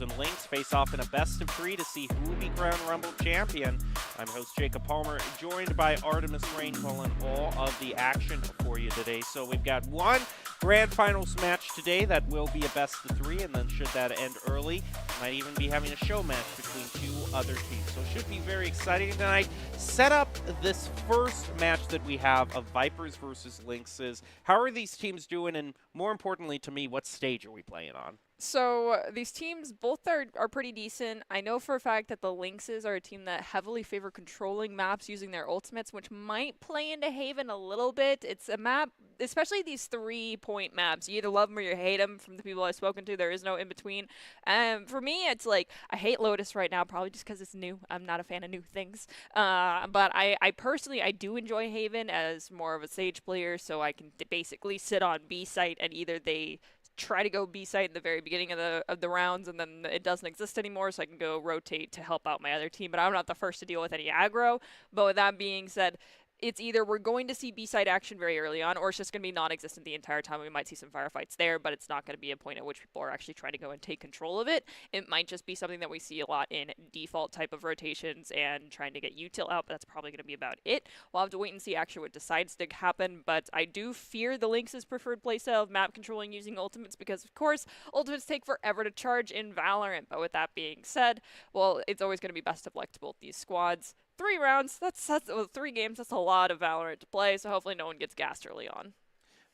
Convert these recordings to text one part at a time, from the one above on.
and Lynx face off in a best-of-3 to see who will be crowned Rumble champion. I'm host Jacob Palmer, joined by Artemis Rain, calling all of the action for you today. So we've got one grand finals match today that will be a best-of-3, and then should that end early, might even be having a show match between two other teams. So it should be very exciting tonight. Set up this first match that we have of Vipers versus Lynxes. How are these teams doing, and more importantly to me, what stage are we playing on? So these teams both are pretty decent. I know for a fact that the Lynxes are a team that heavily favor controlling maps using their ultimates, which might play into Haven a little bit. It's a map, especially these 3-point maps. You either love them or you hate them. From the people I've spoken to, there is no in between. For me, it's like I hate Lotus right now, probably just because it's new. I'm not a fan of new things. But I personally, I do enjoy Haven as more of a Sage player, so I can basically sit on B site and either they try to go B site in the very beginning of the rounds, and then it doesn't exist anymore, so I can go rotate to help out my other team. But I'm not the first to deal with any aggro. But with that being said, it's either we're going to see B-side action very early on, or it's just going to be non-existent the entire time. We might see some firefights there, but it's not going to be a point at which people are actually trying to go and take control of it. It might just be something that we see a lot in default type of rotations and trying to get util out, but that's probably going to be about it. We'll have to wait and see actually what decides to happen, but I do fear the Lynx's preferred playstyle of map controlling using ultimates because, of course, ultimates take forever to charge in Valorant. But with that being said, well, it's always going to be best of luck to both these squads. 3 rounds, that's 3 games, that's a lot of Valorant to play, so hopefully no one gets gassed early on.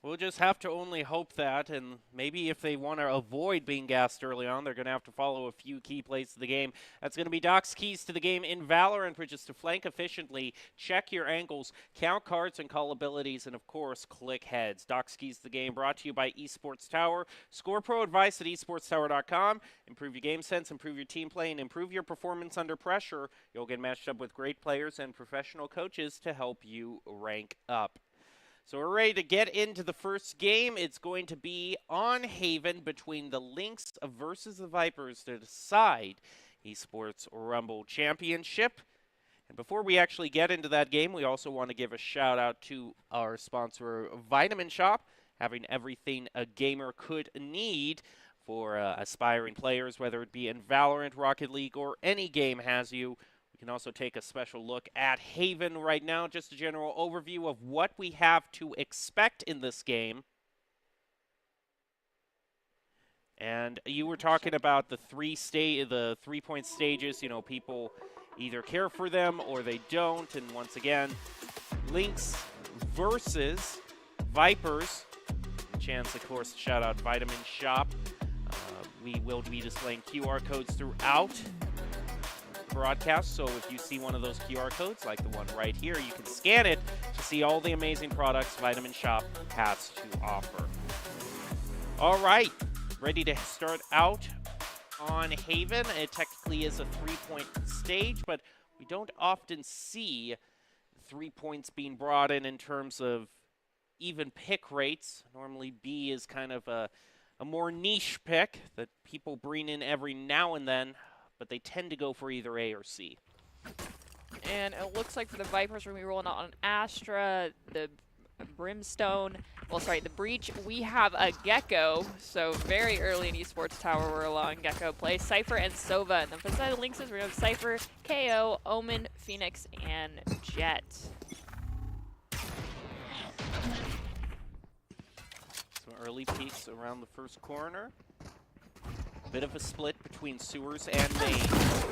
We'll just have to only hope that, and maybe if they want to avoid being gassed early on, they're going to have to follow a few key plays to the game. That's going to be Doc's keys to the game in Valorant, which is to flank efficiently, check your angles, count cards and call abilities, and of course, click heads. Doc's keys to the game brought to you by Esports Tower. Score pro advice at esportstower.com. Improve your game sense, improve your team play, and improve your performance under pressure. You'll get matched up with great players and professional coaches to help you rank up. So we're ready to get into the first game. It's going to be on Haven between the Lynx versus the Vipers to decide Esports Rumble Championship. And before we actually get into that game, we also want to give a shout out to our sponsor, Vitamin Shop, having everything a gamer could need for aspiring players, whether it be in Valorant, Rocket League, or any game has you. We can also take a special look at Haven right now, just a general overview of what we have to expect in this game. And you were talking about the 3-point stages. You know, people either care for them or they don't. And once again, Lynx versus Vipers. Chance, of course, to shout out Vitamin Shop. We will be displaying QR codes throughout broadcast, so if you see one of those QR codes like the one right here, you can scan it to see all the amazing products Vitamin Shop has to offer. All right, ready to start out on Haven. It technically is a 3-point stage, but we don't often see 3 points being brought in terms of even pick rates. Normally B is kind of a more niche pick that people bring in every now and then, but they tend to go for either A or C. And it looks like for the Vipers, we're going to be rolling out on Astra, the Brimstone, the Breach. We have a Gecko, so very early in Esports Tower, we're allowing Gecko play. Cypher and Sova. And then for the side of the Lynxes, we have Cypher, KO, Omen, Phoenix, and Jet. Some early peeks around the first corner. Bit of a split between sewers and main.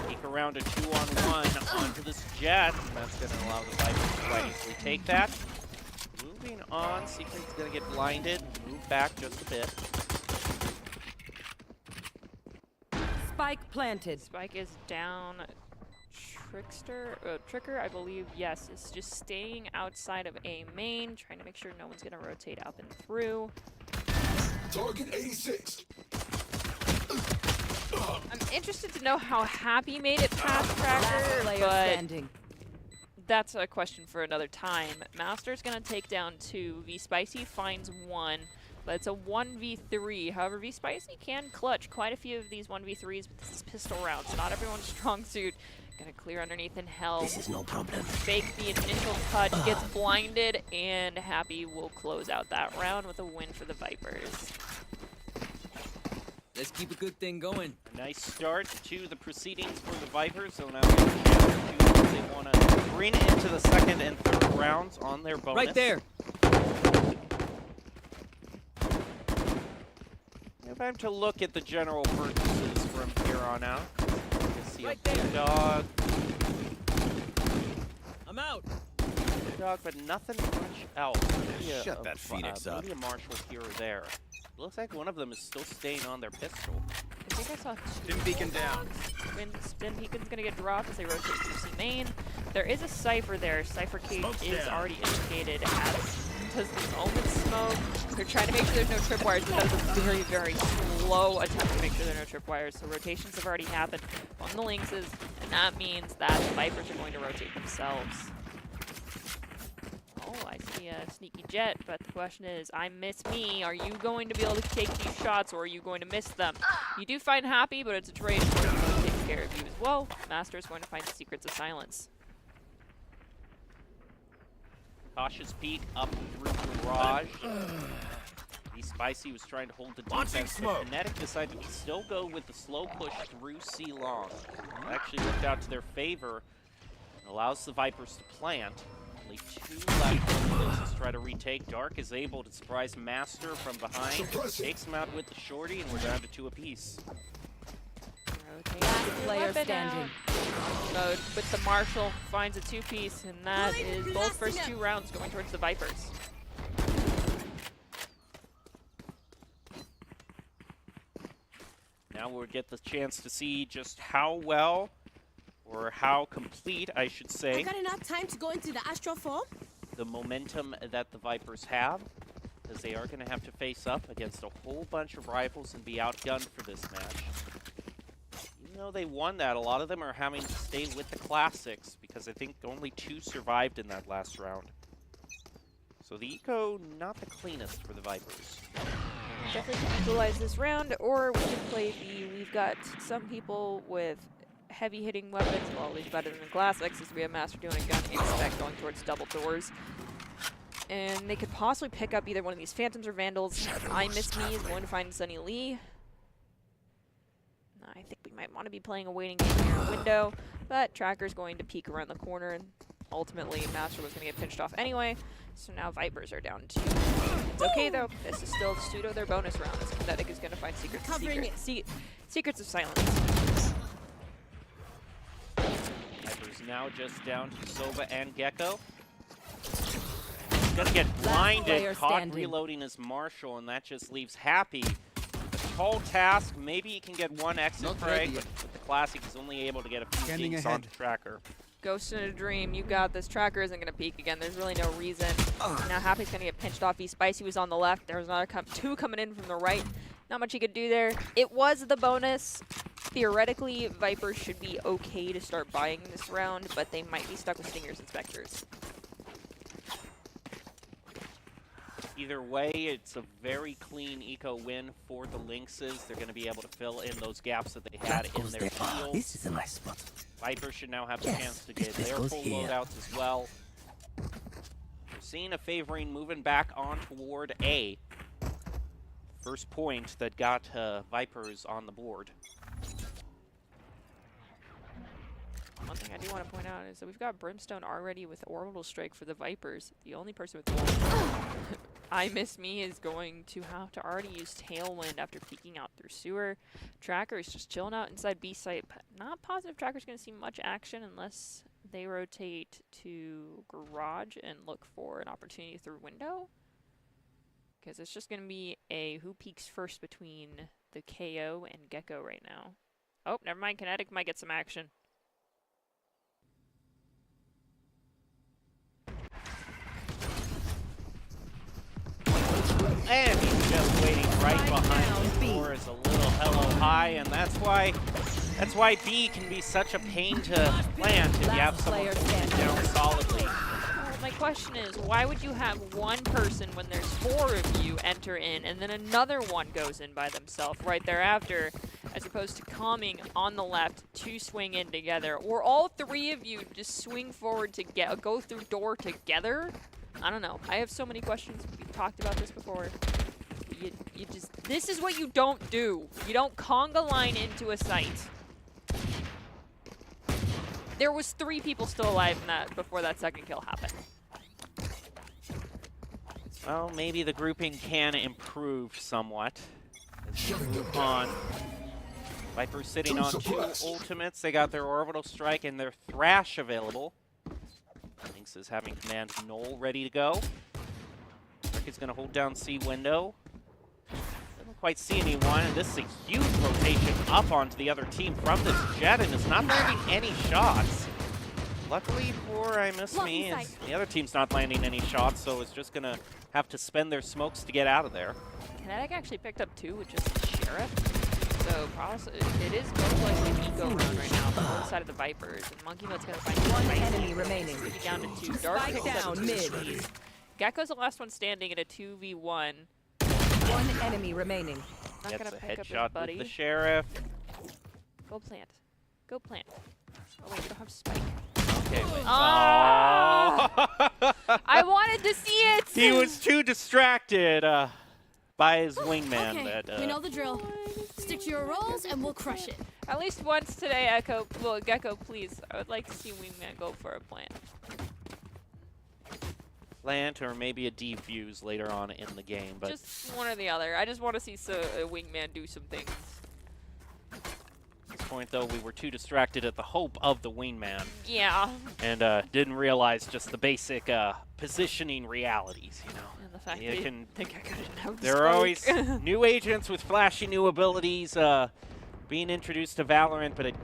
Peek around a 2-on-1 onto this Jet, and that's going to allow the Vipers to quite easily take that. Moving on, Secret's going to get blinded, move back just a bit. Spike planted. Spike is down. Tricker, I believe, yes, is just staying outside of A main, trying to make sure no one's going to rotate up and through. Target 86. I'm interested to know how Happy made it past Tracker, but Standing. that's a question for another time. Master's going to take down 2. V-Spicy finds 1, but it's a 1v3. However, V-Spicy can clutch quite a few of these 1v3s, but this is pistol rounds. Not everyone's strong suit. Gonna clear underneath in hell. This is no problem. Fake the initial touch, gets blinded, and Happy will close out that round with a win for the Vipers. Let's keep a good thing going. A nice start to the proceedings for the Vipers. So now we have a chance to choose if they want to bring it into the second and third rounds on their bonus. Right there. Time to look at the general purchases from here on out. You can see Right a there. dog. I'm out. Dog, but nothing much else. Maybe Shut that Phoenix up. Maybe a marshal here or there. Looks like one of them is still staying on their pistol. I think I saw Stim beacon down. Spin Beacon's gonna get dropped as they rotate through C main. There is a Cypher there. Cypher cage Smoke's is down. already indicated as does this Omen smoke. They're trying to make sure there's no tripwires, but that is a very, very slow attempt to make sure there are no tripwires. So rotations have already happened on the Lynxes, and that means that the Vipers are going to rotate themselves. Oh, I see a sneaky jet, but the question is, I miss me. Are you going to be able to take these shots, or are you going to miss them? You do find Happy, but it's a trade for him to take care of you as well. Master is going to find the Secrets of Silence. Cautious peek up through Garage. The Spicy was trying to hold the Launching defense, smoke. but Kinetic decided to still go with the slow push through C long. It actually worked out to their favor. It allows the Vipers to plant. Only 2 left. Let's try to retake. Dark is able to surprise Master from behind. Takes him out with the shorty, and we're down to 2 apiece. Last player Weapon standing. out. Mode with the Marshal finds a 2-piece, and that is both first 2 rounds going towards the Vipers. Now we'll get the chance to see just how well, or how complete, I should say, I got enough time to go into the astral form. the momentum that the Vipers have, as they are going to have to face up against a whole bunch of rivals and be outgunned for this match. Even though they won that, a lot of them are having to stay with the classics, because I think only 2 survived in that last round. So the eco, not the cleanest for the Vipers. Definitely can equalize this round, or we can play we've got some people with heavy hitting weapons, well, at least better than the classics, as we have Master doing a gunning expect going towards double doors. And they could possibly pick up either one of these Phantoms or Vandals. I Miss Me is going to find Sunny Lee. I think we might want to be playing a waiting game here in window, but Tracker's going to peek around the corner, and ultimately Master was going to get pinched off anyway, so now Vipers are down 2. It's okay though, this is still pseudo their bonus round, as Kinetic is going to find Secrets of Silence. Vipers now just down to Sova and Gecko. He's gonna get blinded, player caught standing. reloading his Marshal, and that just leaves Happy. A tall task, maybe he can get 1 exit Not frag, ready but yet. with the Classic, he's only able to get a few Scanning peeks ahead. on the Tracker. Ghost in a Dream, you got this. Tracker isn't going to peek again. There's really no reason. Now Happy's going to get pinched off. Spicy was on the left. There was another 2 coming in from the right. Not much he could do there. It was the bonus. Theoretically, Vipers should be okay to start buying this round, but they might be stuck with Stingers and Spectres. Either way, it's a very clean eco win for the Lynxes. They're going to be able to fill in those gaps that they had in their field. This is a nice spot. Vipers should now have the Yes, chance to this get place their goes full here. loadouts as well. We're seeing a favoring moving back on toward A. First point that got Vipers on the board. One thing I do want to point out is that we've got Brimstone already with Orbital Strike for the Vipers. The only person with one, I Miss Me, is going to have to already use Tailwind after peeking out through sewer. Tracker is just chilling out inside B site. Not positive Tracker's going to see much action unless they rotate to Garage and look for an opportunity through window. Because it's just going to be a who peeks first between the KO and Gecko right now. Oh, never mind. Kinetic might get some action. And he's just waiting right behind the door as a little hello hi, and that's why B can be such a pain to plant if you have someone player holding standing. down solidly. Well, my question is, why would you have one person when there's 4 of you enter in, and then another one goes in by themselves right thereafter, as opposed to coming on the left to swing in together, or all 3 of you just swing forward to go through door together? I don't know. I have so many questions. We've talked about this before. you just, this is what you don't do. You don't conga line into a site. There was 3 people still alive in that before that second kill happened. Well, maybe the grouping can improve somewhat as we move on. Viper's sitting on 2 ultimates. They got their orbital strike and their thrash available. Lynx is having command Null ready to go. Rick is going to hold down C window. Doesn't quite see anyone, and this is a huge rotation up onto the other team from this jet, and is not landing any shots. Luckily for I Miss Me, the other team's not landing any shots, so it's just going to have to spend their smokes to get out of there. Kinetic actually picked up 2 with just Sheriff. So probably it is most likely an eco round right now on the other side of the Vipers. And Monkey Mode's going to find 1 enemy remaining. down to 2. Dark Spike picks up down 2 mid. trees. Gecko's the last one standing in a 2v1. 1 enemy remaining. Not Gets going to a pick up his headshot buddy. with the Sheriff. Go plant. Go plant. Oh wait, we don't have Spike. Okay. Ah! I wanted to see it! He was too distracted by his wingman. Okay, That, we know the drill. Stick to your roles and we'll crush it. At least once today, Gecko, please. I would like to see Wingman go for a plant. Plant or maybe a defuse later on in the game, but Just one or the other. I just want to see Wingman do some things. at this point, though, we were too distracted at the hope of the wingman Yeah. and didn't realize just the basic positioning realities, you know. And the fact You that can- the Gecko didn't have the There are Spike. always new agents with flashy new abilities being introduced to Valorant, but it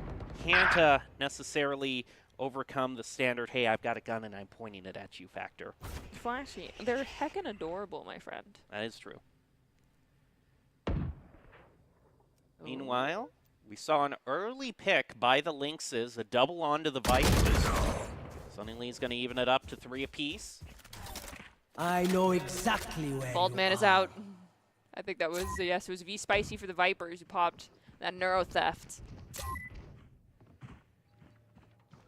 can't necessarily overcome the standard, hey, I've got a gun and I'm pointing it at you factor. Flashy. They're heckin' adorable, my friend. That is true. Meanwhile, we saw an early pick by the Lynxes, a double onto the Vipers. Suddenly he's going to even it up to 3 apiece. I know exactly where Bald Man you is are. out. I think that was, yes, it was V Spicy for the Vipers who popped that Neuro Theft.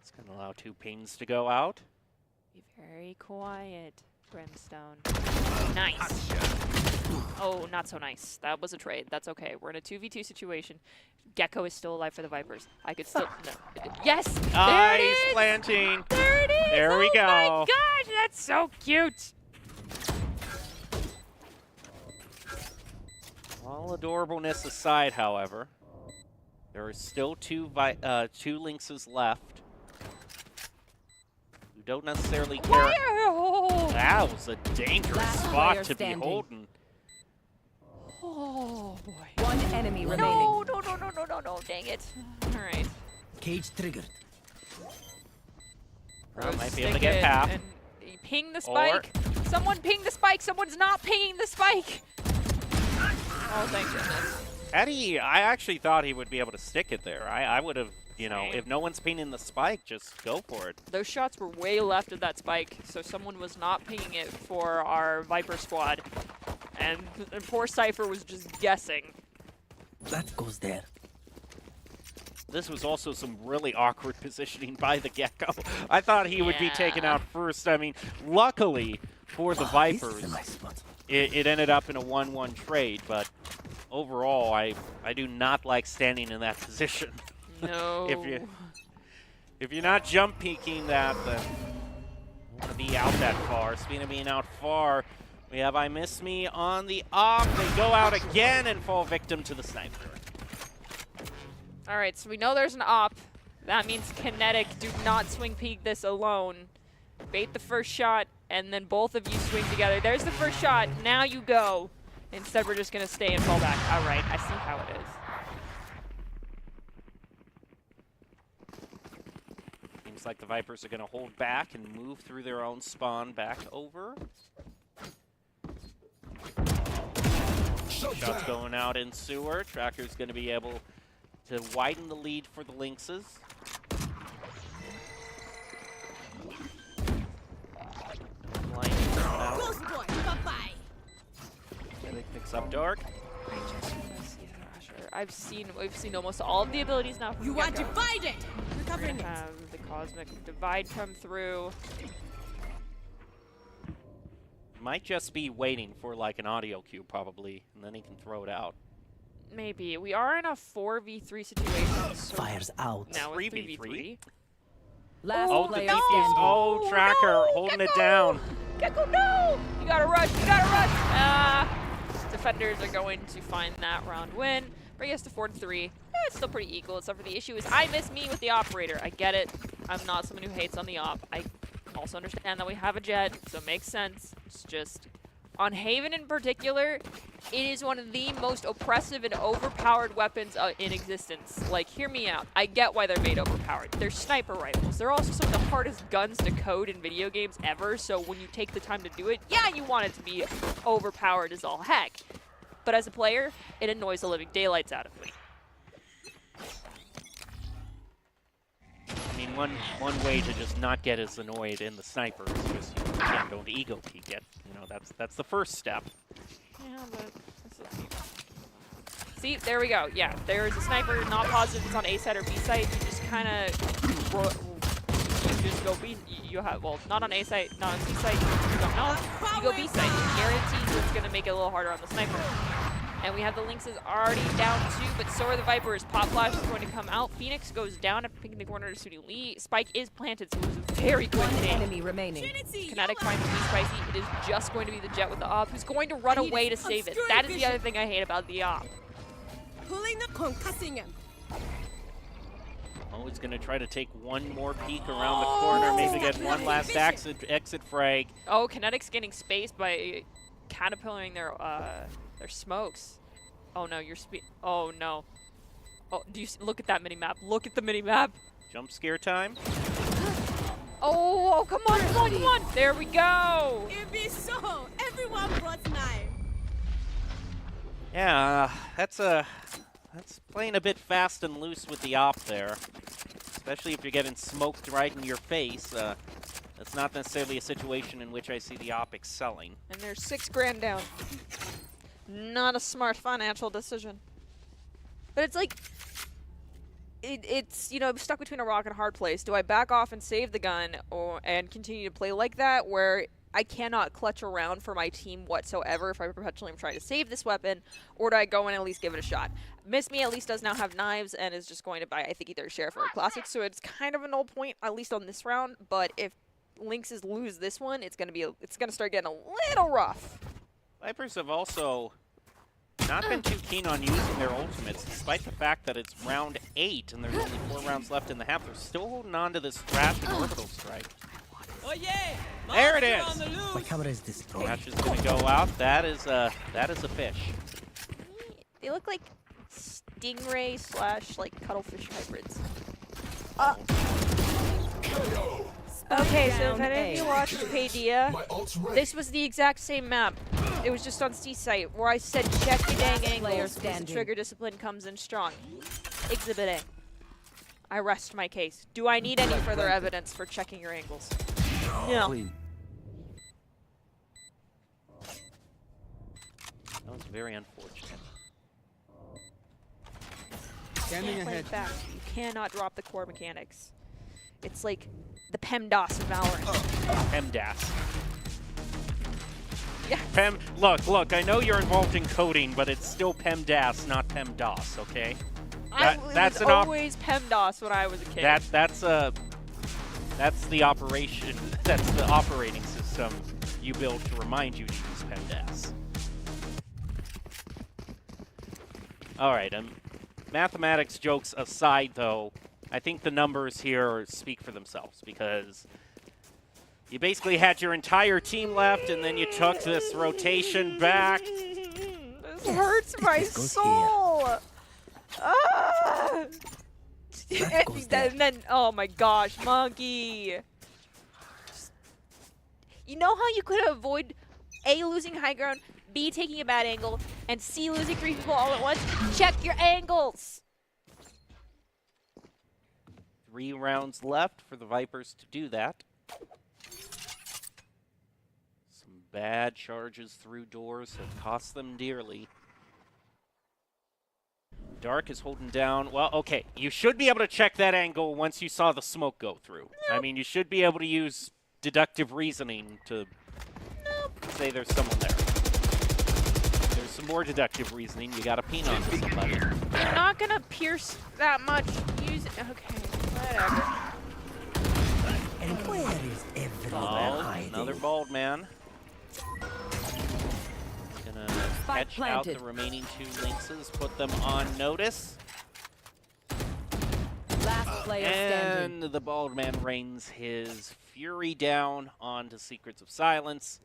It's going to allow 2 pings to go out. Be very quiet, Brimstone. Nice. Oh, not so nice. That was a trade. That's okay. We're in a 2v2 situation. Gecko is still alive for the Vipers. I could still... No. Yes! There it Nice is! planting. There it is! There we Oh my go. gosh, that's so cute! All adorableness aside, however, there are still 2 Lynxes left who don't necessarily care. Wow! That was a dangerous Last spot player to be standing. holding. Oh, boy. 1 enemy remaining. No, no, no, no, no, no, no, dang it. All right. Cage triggered. Well, Rose, might be able to stick get it half. and ping the spike. Someone ping the spike. Someone's not pinging the spike. Oh, thank goodness. Eddie, I actually thought he would be able to stick it there. I would have, you know, Same. if no one's pinging the spike, just go for it. Those shots were way left of that spike, so someone was not pinging it for our Viper squad. And poor Cypher was just guessing. That goes there. This was also some really awkward positioning by the Gecko. I thought he would be taken Yeah. out first. I mean, luckily for the This Vipers, is a nice spot. it ended up in a 1-1 trade, but overall, I do not like standing in that position. No. If you're not jump peeking that, then you want to be out that far. Speaking of being out far, we have I Miss Me on the op. They go out again and fall victim to the sniper. All right, so we know there's an op. That means Kinetic do not swing peek this alone. Bait the first shot, and then both of you swing together. There's the first shot. Now you go. Instead, we're just going to stay and fall back. All right, I see how it is. Seems like the Vipers are going to hold back and move through their own spawn back over. Shots going out in sewer. Tracker's going to be able to widen the lead for the Lynxes. Lightning out. Ghost boy, bye-bye. Kinetic picks up Dark. I just want to see Thrasher. We've seen almost all of the abilities now from You are Gecko. divided. We're Recovering gonna it. have the Cosmic Divide come through. might just be waiting for like an audio cue probably, and then he can throw it out. Maybe. We are in a 4v3 situation. So Fire's out. now it's 3v3. 3v3. Last Oh, the player defuse. standing. Oh, Tracker no, holding it Gecko! down. Gecko, no! You gotta rush, you gotta rush! Ah! Defenders are going to find that round win. Bring us to 4-3. It's still pretty equal, except for the issue is I miss me with the operator. I get it. I'm not someone who hates on the op. I also understand that we have a jet, so it makes sense. It's just, on Haven in particular, it is one of the most oppressive and overpowered weapons in existence. Like, hear me out. I get why they're made overpowered. They're sniper rifles. They're also some of the hardest guns to code in video games ever, so when you take the time to do it, yeah, you want it to be overpowered as all heck. But as a player, it annoys the living daylights out of me. I mean, one way to just not get as annoyed in the sniper is just again, don't ego peek it. You know, that's the first step. Yeah, but see, there we go. Yeah, there is a sniper, not positive it's on A site or B site. You just kind of, you just go B. You have, well, not on A site, not on C site. You don't know. You go B site. Guarantees it's gonna make it a little harder on the sniper. And we have the Lynxes already down 2, but so are the Vipers. Pop Flash is going to come out. Phoenix goes down after picking the corner to Sudi Lee. Spike is planted, so it was a very quick One thing. enemy remaining. Kinetic finds Lee Spicy. It is just going to be the jet with the op, who's going to run away to save it. That is the other thing I hate about the op. Pulling the concussing him. Oh, he's going to try to take one more peek around the corner, maybe get one last exit frag. Oh, Kinetic's getting spaced by caterpillaring their smokes. Oh no, oh no. Oh, do you look at that mini map? Look at the mini map. Jump scare time. Oh, come on, come on, come on. There we go. It be so. Everyone brought knife. Yeah, that's playing a bit fast and loose with the op there, especially if you're getting smoked right in your face. That's not necessarily a situation in which I see the op excelling. And there's $6,000 down. Not a smart financial decision. But it's like, it's, you know, stuck between a rock and a hard place. Do I back off and save the gun and continue to play like that, where I cannot clutch around for my team whatsoever if I perpetually am trying to save this weapon, or do I go in and at least give it a shot? Miss Me at least does now have knives and is just going to buy, I think, either a Sheriff or a Classic, so it's kind of a null point, at least on this round, but if Lynxes lose this one, it's going to start getting a little rough. Vipers have also not been too keen on using their ultimates, despite the fact that it's round 8 and there's only 4 rounds left in the half. They're still holding on to this Thrash and Orbital Strike. Oh yeah! There it Monster is. on the loose. My camera is destroyed. Thrash is going to go out. That is a fish. They look like stingray / like cuttlefish hybrids. KO. Okay, so if Down any of A. you watched Paideia, My ult's ready. this was the exact same map. It was just on C site where I said check your dang Player angles because the standing. trigger discipline comes in strong. Exhibit A. I rest my case. Do I need any further evidence for checking your angles? No. Clean. That was very unfortunate. Standing Can't play ahead. it back. You cannot drop the core mechanics. It's like the PEMDAS of Valorant. PEMDAS. Yeah. Look, I know you're involved in coding, but it's still PEMDAS, not PEMDAS, okay? It that's was always PEMDAS when I was a kid. That's the operation, that's the operating system you build to remind you to use PEMDAS. All right, mathematics jokes aside, though, I think the numbers here speak for themselves because you basically had your entire team left, and then you took this rotation back. This hurts my goes soul. Ah! That goes there. And then, oh my gosh, Monkey. You know how you could avoid A, losing high ground, B, taking a bad angle, and C, losing 3 people all at once? Check your angles. 3 rounds left for the Vipers to do that. Some bad charges through doors have cost them dearly. Dark is holding down. Well, okay, you should be able to check that angle once you saw the smoke go through. I mean, you should be able to use deductive reasoning to say there's someone there. There's some more deductive reasoning. You got to peen on to somebody. You're not gonna pierce that much. Use okay, whatever. And where is everyone hiding? Another bald man. Gonna Spike catch out planted. the remaining 2 lynxes, put them on notice. Last player standing. And the bald man rains his fury down onto Secrets of Silence.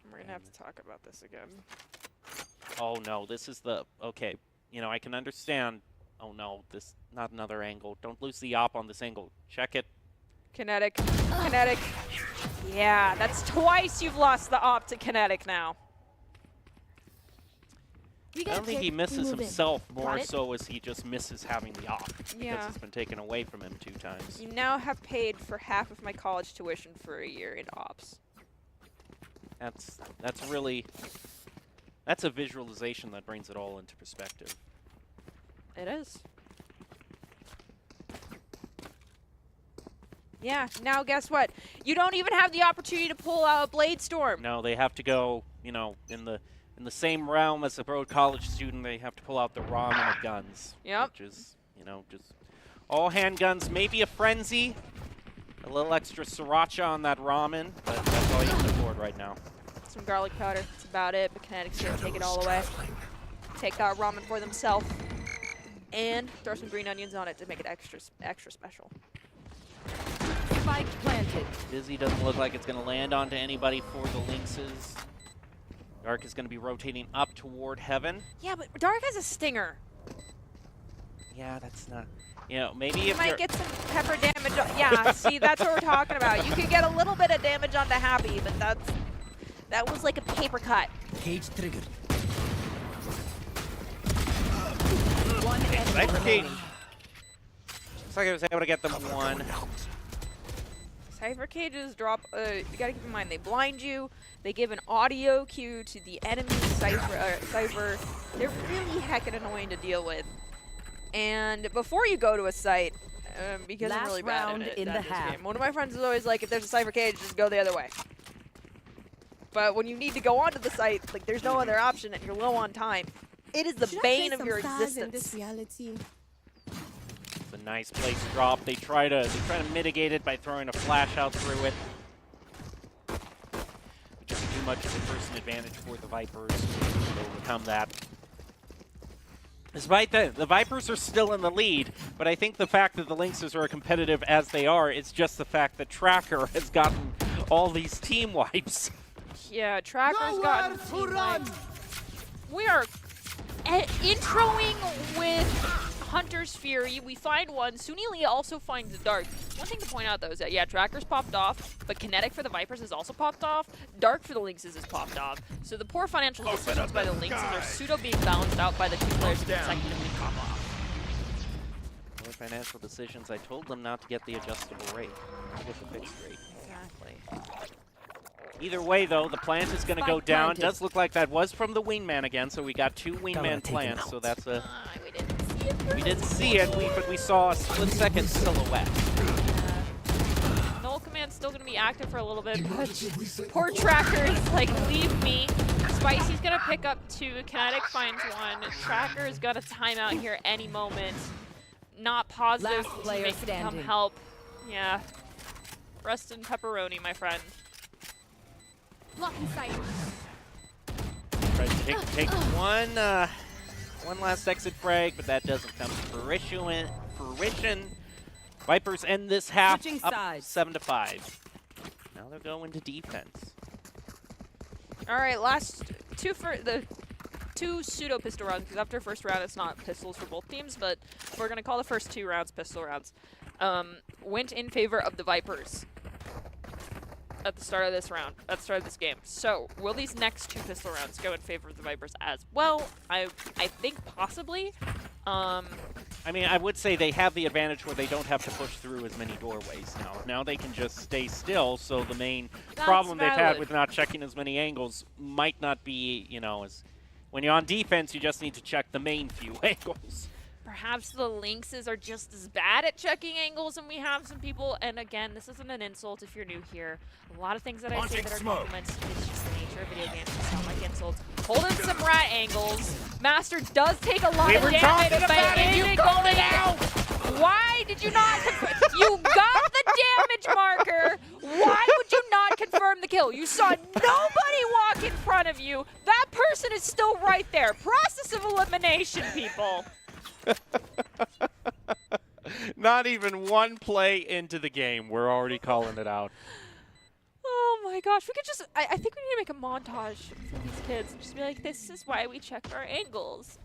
We're gonna have to talk about this again. Oh no, this is the okay. You know, I can understand. Oh no, this not another angle. Don't lose the op on this angle. Check it. Kinetic. Kinetic. Yeah, that's twice you've lost the op to kinetic now. We I gotta don't think he keep misses moving. himself more Got it? so as he just misses having the op because Yeah. it's been taken away from him 2 times. You now have paid for half of my college tuition for a year in ops. That's really that's a visualization that brings it all into perspective. It is. Yeah, now guess what? You don't even have the opportunity to pull out a Blade Storm. No, they have to go, you know, in the same realm as a broad college student. They have to pull out the ramen of guns. Yep. Which is, you know, just all handguns. Maybe a frenzy, a little extra sriracha on that ramen, but that's all you can afford right now. Some garlic powder. That's about it. But Kinetic's gonna take it all away. Take that ramen for themselves. And throw some green onions on it to make it extra special. Spike planted. Dizzy doesn't look like it's going to land onto anybody for the Lynxes. Dark is going to be rotating up toward Heaven. Yeah, but Dark has a stinger. Yeah, that's not... You know, maybe You if might you're... get some pepper damage. Yeah, see, that's what we're talking about. You could get a little bit of damage onto Happy, but that was like a paper cut. Cage triggered. One enemy Cypher Cage. remaining. Looks like I was able to get them 1. Cypher cages drop, you gotta keep in mind, they blind you, they give an audio cue to the enemy Cypher. They're really heckin' annoying to deal with. And before you go to a site, because I'm Last really bad round at it in at the this half. game, one of my friends is always like, if there's a Cypher cage, just go the other way. But when you need to go onto the site, like there's no other option and you're low on time. It is the Should I play bane of some your stars in this existence. reality? It's a nice place drop. They try to mitigate it by throwing a flash out through it. Which isn't too much of a person advantage for the Vipers to overcome that. Despite that, the Vipers are still in the lead, but I think the fact that the Lynxes are competitive as they are, it's just the fact that Tracker has gotten all these team wipes. Yeah, Tracker's gotten team wipes. We are introing with Hunter's Fury. We find one. Sunili also finds Dark. One thing to point out, though, is that, yeah, Tracker's popped off, but Kinetic for the Vipers is also popped off. Dark for the Lynxes is popped off. So the poor financial decisions by the Lynxes are pseudo being balanced out by the 2 players who consecutively pop off. Their financial decisions, I told them not to get the adjustable rate with the fixed rate. Exactly. Either way, though, the plant is going to go Spike down. planted. Does look like that was from the wingman again, so we got 2 Gotta wingman take him plants, out. so that's a... We didn't see it. We didn't see it, but we saw a split-second silhouette. Null Command's still going to be active for a little bit, but Emergency reset poor required. Tracker is like, leave me. Spicy's going to pick up 2. Kinetic finds 1. Tracker is got a timeout here any moment. Not positive Last to player make him come standing. help. Yeah. Rest in pepperoni, my friend. Blocking sight. Tries to take one last exit frag, but that doesn't come to fruition. Vipers end this half Switching up sides. 7-5. Now they're going to defense. All right, last 2 for the 2 pseudo pistol rounds, because after first round it's not pistols for both teams, but we're going to call the first 2 rounds pistol rounds. Went in favor of the Vipers at the start of this round, at the start of this game. So, will these next 2 pistol rounds go in favor of the Vipers as well? I think possibly. I mean, I would say they have the advantage where they don't have to push through as many doorways now. Now they can just stay still, so the main problem they've had valid. with not checking as many angles might not be, you know, as... When you're on defense, you just need to check the main few angles. Perhaps the Lynxes are just as bad at checking angles, and we have some people. And again, this isn't an insult if you're new here. A lot of things that I say that are compliments is just the nature of video games. They sound like insults. Holding some rat angles. Master does take a lot of damage, but isn't going out. Why did you not confirm? You got the damage marker. Why would you not confirm the kill? You saw nobody walk in front of you. That person is still right there. Process of elimination, people. Not even one play into the game, we're already calling it out. Oh my gosh, we could just, I think we need to make a montage for these kids and just be like, this is why we check our angles.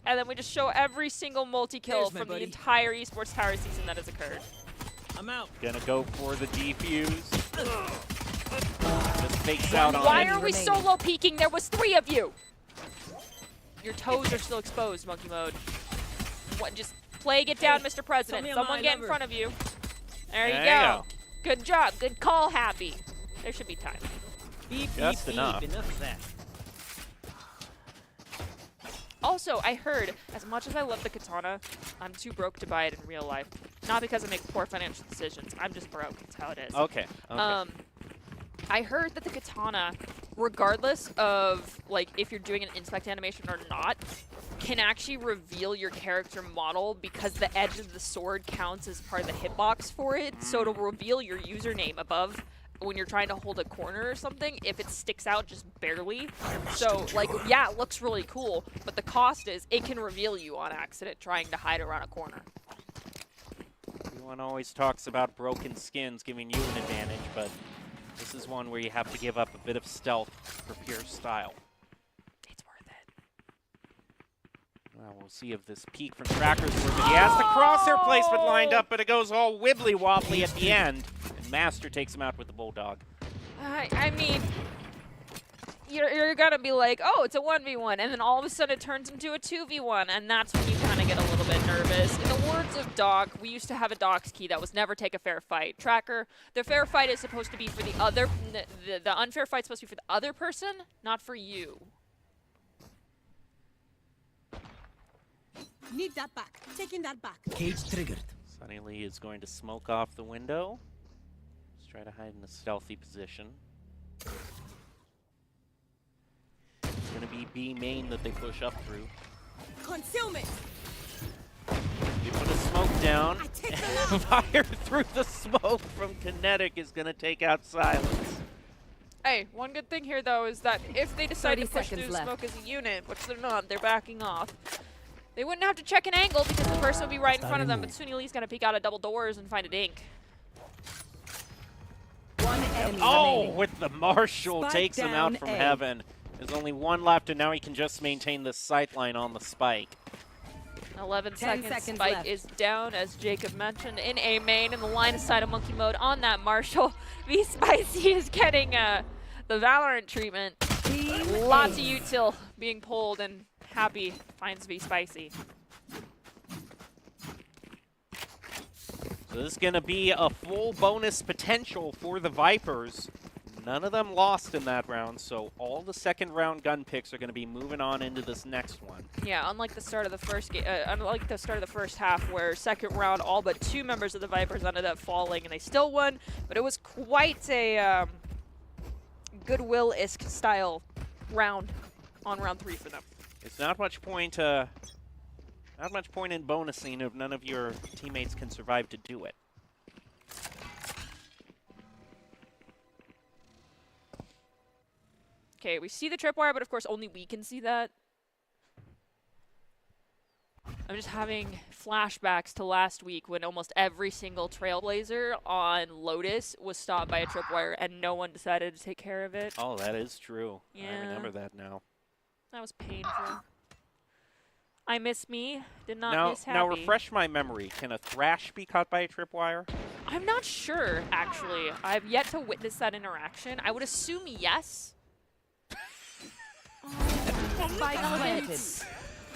And then we just show every single multi-kill There's my from the buddy. entire Esports Tower season that has occurred. I'm out. Gonna go for the defuse. Just fakes out on Why it. are we solo peeking? There was 3 of you. Your toes are still exposed, monkey mode. What? Just plague it down, Mr. President. me on Someone my get in number. front of you. There you There go. you Good job. Good call, Happy. There should be time. Beep, Just beep, enough. beep. Enough of that. Also, I heard, as much as I love the katana, I'm too broke to buy it in real life. Not because I make poor financial decisions. I'm just broke. That's how it is. Okay. I heard that the katana, regardless of like if you're doing an inspect animation or not, can actually reveal your character model because the edge of the sword counts as part of the hitbox for it. So it'll reveal your username above when you're trying to hold a corner or something if it sticks out just barely. So like, yeah, it looks really cool, but the cost is it can reveal you on accident trying to hide around a corner. Everyone always talks about broken skins giving you an advantage, but this is one where you have to give up a bit of stealth for pure style. It's worth it. Well, we'll see if this peek from Tracker's worth it. He has the crosshair placement lined up, but it goes all wibbly-wobbly at the end. And Master takes him out with the Bulldog. I mean, you're gonna be like, oh, it's a 1v1, and then all of a sudden it turns into a 2v1, and that's when you kind of get a little bit nervous. In the words of Doc, we used to have a Doc's key that was never take a fair fight. Tracker, the fair fight is supposed to be for the other, the unfair fight's supposed to be for the other person, not for you. Need that back. Taking that back. Cage triggered. Sunny Lee is going to smoke off the window. Let's try to hide in a stealthy position. It's going to be B main that they push up through. Concealment. They put a smoke down. I take them out. Fire through the smoke from Kinetic is going to take out Silence. Hey, one good thing here, though, is that if they decide 30 to push seconds through left. smoke as a unit, which they're not, they're backing off, they wouldn't have to check an angle because the person would be right in front of them, but Sunny Lee's going to peek out of double doors and find a dink. One enemy Oh, remaining. with the Marshal, Spike takes him out down from A. heaven. There's only one left, and now he can just maintain the sight line on the spike. 11 10 seconds. seconds Spike left. is down, as Jacob mentioned, in A main, in the line of sight of monkey mode on that Marshall. V Spicy is getting the Valorant treatment. Lots of util being pulled, and Happy finds V Spicy. So this is going to be a full bonus potential for the Vipers. None of them lost in that round, so all the second round gun picks are going to be moving on into this next one. Yeah, unlike the start of the first unlike the start of the first half, where second round all but 2 members of the Vipers ended up falling, and they still won. But it was quite a Goodwill-esque style round on round 3 for them. It's not much point in bonusing if none of your teammates can survive to do it. Okay, we see the tripwire, but of course only we can see that. I'm just having flashbacks to last week when almost every single Trailblazer on Lotus was stopped by a tripwire and no one decided to take care of it. Oh, that is true. I Yeah. remember that now. That was painful. I miss me, did not Now, miss Happy. now refresh my memory. Can a Thrash be caught by a tripwire? I'm not sure, actually. I've yet to witness that interaction. I would assume yes. Spike planted.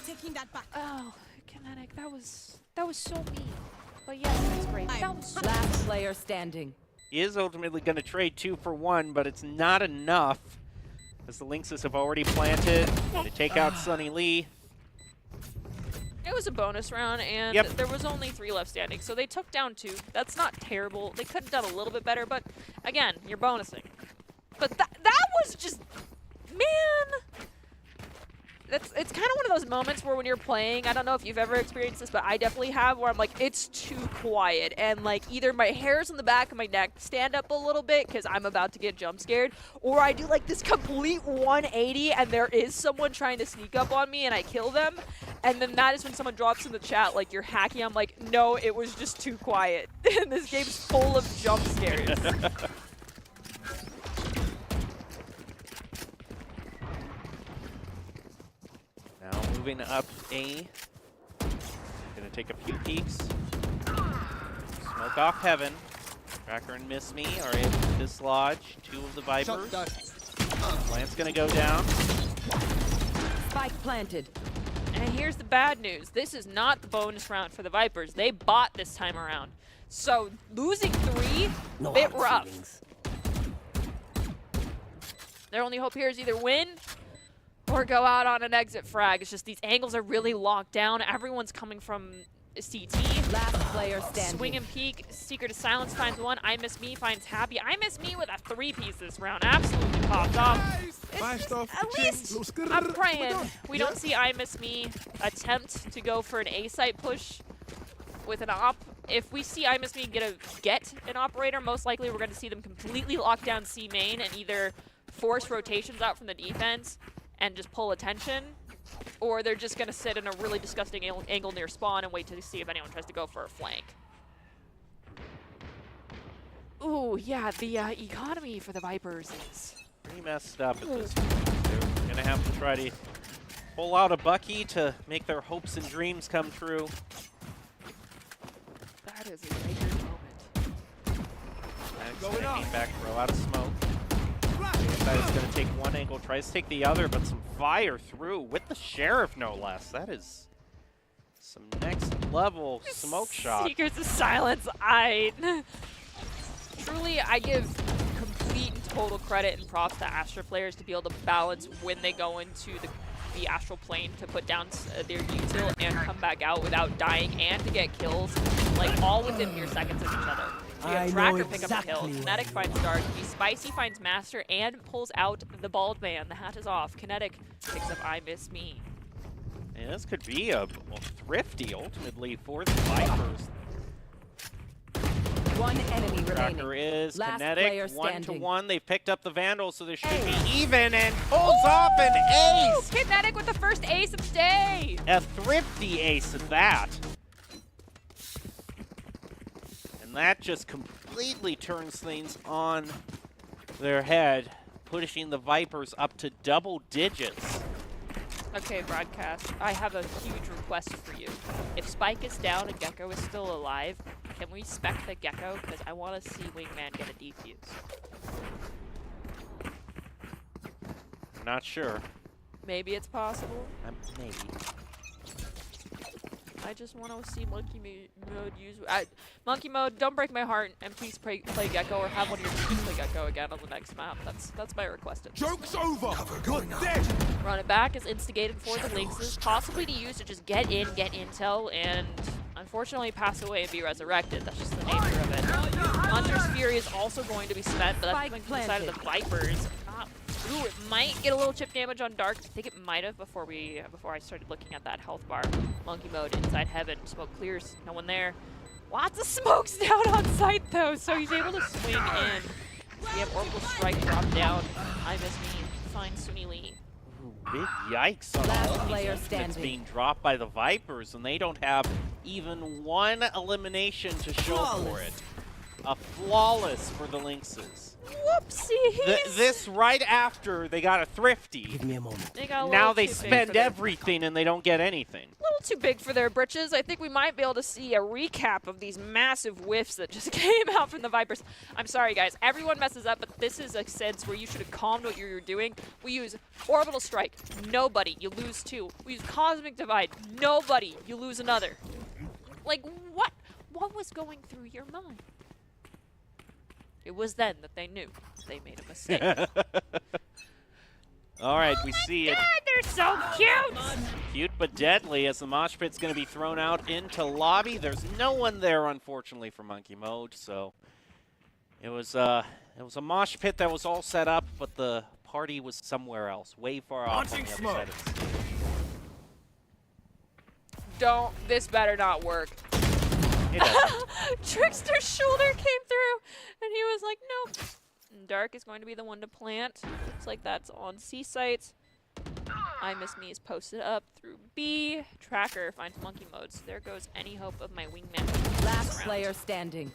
Taking that back. Oh, Kinetic, that was so mean. But yes, it was great. That was so Last player standing. He is ultimately going to trade 2 for 1, but it's not enough. As the Lynxes have already planted. They take out Sunny Lee. It was a bonus round, and Yep. there was only 3 left standing, so they took down 2. That's not terrible. They could have done a little bit better, but again, you're bonusing. But that was just, man. It's kind of one of those moments where when you're playing, I don't know if you've ever experienced this, but I definitely have, where I'm like, it's too quiet, and like either my hairs on the back of my neck stand up a little bit because I'm about to get jump scared, or I do like this complete 180 and there is someone trying to sneak up on me and I kill them, and then that is when someone drops in the chat like you're hacking. I'm like, no, it was just too quiet. And this game's full of jump scares. Now moving up A. Gonna take a few peeks. Smoke off heaven. Tracker and Miss Me are able to dislodge 2 of the Vipers. Plant's gonna go down. Spike planted. And here's the bad news. This is not the bonus round for the Vipers. They bought this time around. So losing 3, No bit hard rough. feelings. Their only hope here is either win or go out on an exit frag. It's just these angles are really locked down. Everyone's coming from CT. Last player standing. Swing and peek. Seeker to silence finds 1. I Miss Me finds Happy. I Miss Me with a 3-piece this round. Absolutely popped off. It's just, at least I'm praying we don't see I Miss Me attempt to go for an A site push with an op. If we see I Miss Me get an operator, most likely we're going to see them completely lock down C main and either force rotations out from the defense and just pull attention, or they're just going to sit in a really disgusting angle near spawn and wait to see if anyone tries to go for a flank. Ooh, yeah, the economy for the Vipers is Pretty messed up at this point. They're gonna have to try to pull out a Bucky to make their hopes and dreams come true. that is a major moment. Going back, throw out a smoke. That is going to take one angle, tries to take the other, but some fire through with the Sheriff, no less. That is some next level smoke shot. Seekers of Silence, truly, I give complete and total credit and props to Astra players to be able to balance when they go into the astral plane to put down their util and come back out without dying and to get kills, like all within mere seconds of each other. So you I have know Tracker pick up a exactly kill, what Kinetic you finds Dark, Spicy finds Master and pulls out the bald man. The hat is off. Kinetic picks up I Miss Me. And this could be a thrifty ultimately for the Vipers. One enemy Tracker remaining. is Last player Kinetic, standing. 1-to-1. They've picked up the Vandal, so they should be even, and pulls off an ace! Kinetic with the first ace of the day! A thrifty ace at that. And that just completely turns things on their head, pushing the Vipers up to double digits. Okay, broadcast, I have a huge request for you. If Spike is down and Gecko is still alive, can we spec the Gecko? Because I want to see Wingman get a defuse. I'm not sure. Maybe it's possible. Maybe. I just want to see Monkey Mode use... Monkey Mode, don't break my heart, and please play Gecko or have one of your teams play Gecko again on the next map. That's my request. Joke's over. You're dead. Run it back is instigated for the Lynxes, possibly to use to just get intel, and unfortunately pass away and be resurrected. That's just the nature of it. Hunter's Fury is also going to be spent, but that's coming from the side of the Vipers. Ooh, it might get a little chip damage on Dark. I think it might have before I started looking at that health bar. Monkey Mode inside heaven. Smoke clears. No one there. Lots of smokes down on site though, so he's able to swing in. We have Orbital Strike drop down. I Miss Me. Find Suni Lee. Ooh, big yikes on Last all these player ultimates standing. being dropped by the Vipers, and they don't have even one elimination to show for it. A flawless for the Lynxes. Whoopsies! This right after they got a thrifty. Give me a moment. They got a Now little they too big for spend their- everything and they don't get anything. A little too big for their britches. I think we might be able to see a recap of these massive whiffs that just came out from the Vipers. I'm sorry, guys. Everyone messes up, but this is a sense where you should have calmed what you were doing. We use Orbital Strike. Nobody. You lose 2. We use Cosmic Divide. Nobody. You lose another. Like, what? What was going through your mind? It was then that they knew they made a mistake. All right, we see it. God, They're so cute! Cute but deadly as the mosh pit's going to be thrown out into lobby. There's no one there, unfortunately, for Monkey Mode, so it was a mosh pit that was all set up, but the party was somewhere else, way far off on the other side of the stage. This better not work. It doesn't. Trickster's shoulder came through, and he was like, nope. And Dark is going to be the one to plant. Looks like that's on C sites. I Miss Me is posted up through B. Tracker finds Monkey Mode, so there goes any hope of my wingman. Last player standing.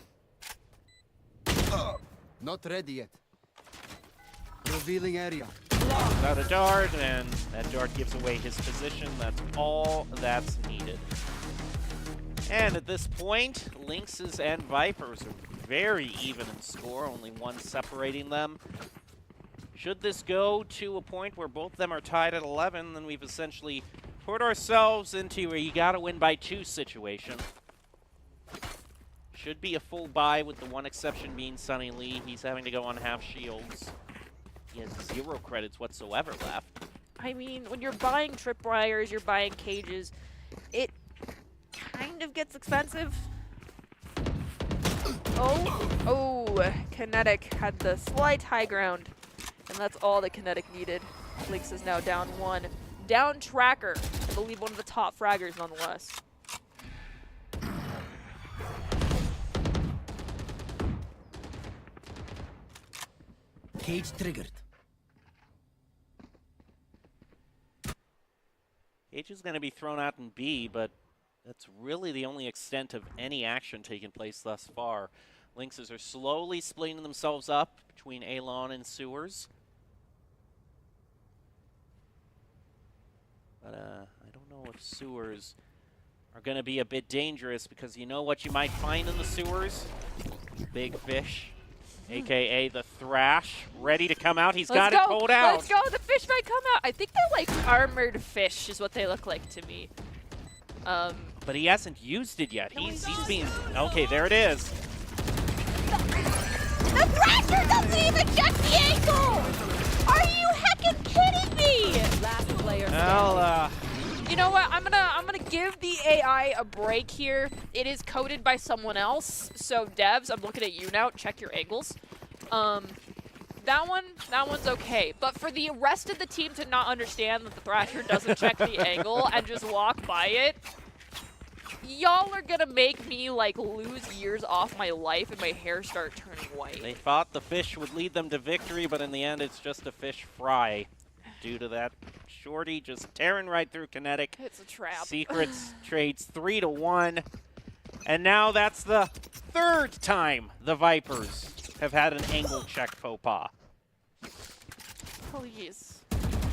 Not ready yet. Revealing area. Without a dart, and that dart gives away his position. That's all that's needed. And at this point, Lynxes and Vipers are very even in score, only one separating them. Should this go to a point where both of them are tied at 11, then we've essentially put ourselves into a you gotta win by 2 situation. Should be a full buy with the one exception being Sunny Lee. He's having to go on half shields. He has 0 credits whatsoever left. I mean, when you're buying tripwires, you're buying cages, it kind of gets expensive. Oh, Kinetic had the slight high ground, and that's all that Kinetic needed. Lynx is now down 1. Down Tracker, I believe one of the top fraggers nonetheless. Cage triggered. H is going to be thrown out in B, but that's really the only extent of any action taking place thus far. Lynxes are slowly splitting themselves up between Alon and Sewers. But I don't know if Sewers are going to be a bit dangerous, because you know what you might find in the Sewers? Big fish, a.k.a. the Thrash, ready to come out. He's got it pulled out. Let's go. The fish might come out. I think they're like armored fish is what they look like to me. But he hasn't used it yet. He's being... Okay, there it is. The Thrasher doesn't even check the angle! Are you heckin' kidding me? Last player standing. Well, You know what? I'm gonna give the AI a break here. It is coded by someone else, so devs, I'm looking at you now. Check your angles. That one's okay. But for the rest of the team to not understand that the Thrasher doesn't check the angle and just walk by it, y'all are gonna make me like lose years off my life and my hair start turning white. they thought the fish would lead them to victory, but in the end, it's just a fish fry due to that shorty just tearing right through Kinetic. It's a trap. Secrets trades 3-1. And now that's the 3rd time the Vipers have had an angle check faux pas. Please.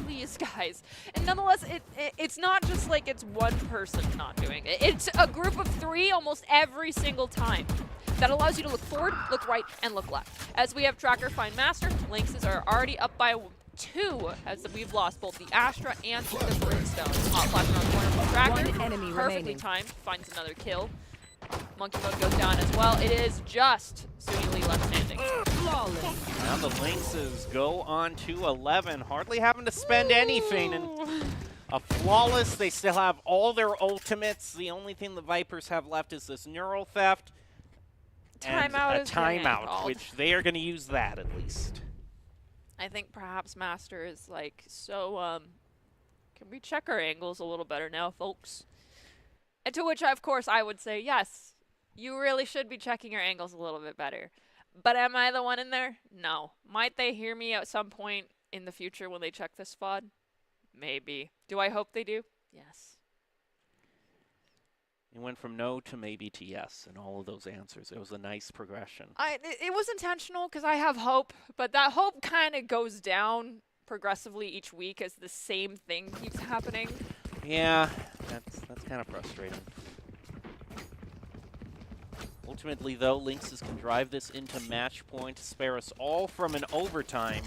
Please, guys. And nonetheless, it's not just like it's one person not doing it. It's a group of 3 almost every single time. That allows you to look forward, look right, and look left. As we have Tracker find Master, Lynxes are already up by 2, as we've lost both the Astra and the Brimstone. Hot flash around the corner from Tracker. One enemy Perfectly remaining. timed. Finds another kill. Monkey Mode goes down as well. It is just Sunny Lee left standing. Flawless. Now the Lynxes go on to 11, hardly having to spend anything. And a flawless, they still have all their ultimates. The only thing the Vipers have left is this Neural Theft. And Timeout a is getting timeout, called. which they are going to use that at least. I think perhaps Master is like, so, can we check our angles a little better now, folks? And to which, of course, I would say, yes, you really should be checking your angles a little bit better. But am I the one in there? No. Might they hear me at some point in the future when they check this VOD? Maybe. Do I hope they do? Yes. It went from no to maybe to yes in all of those answers. It was a nice progression. It was intentional because I have hope, but that hope kind of goes down progressively each week as the same thing keeps happening. Yeah, that's kind of frustrating. Ultimately, though, Lynxes can drive this into match point, spare us all from an overtime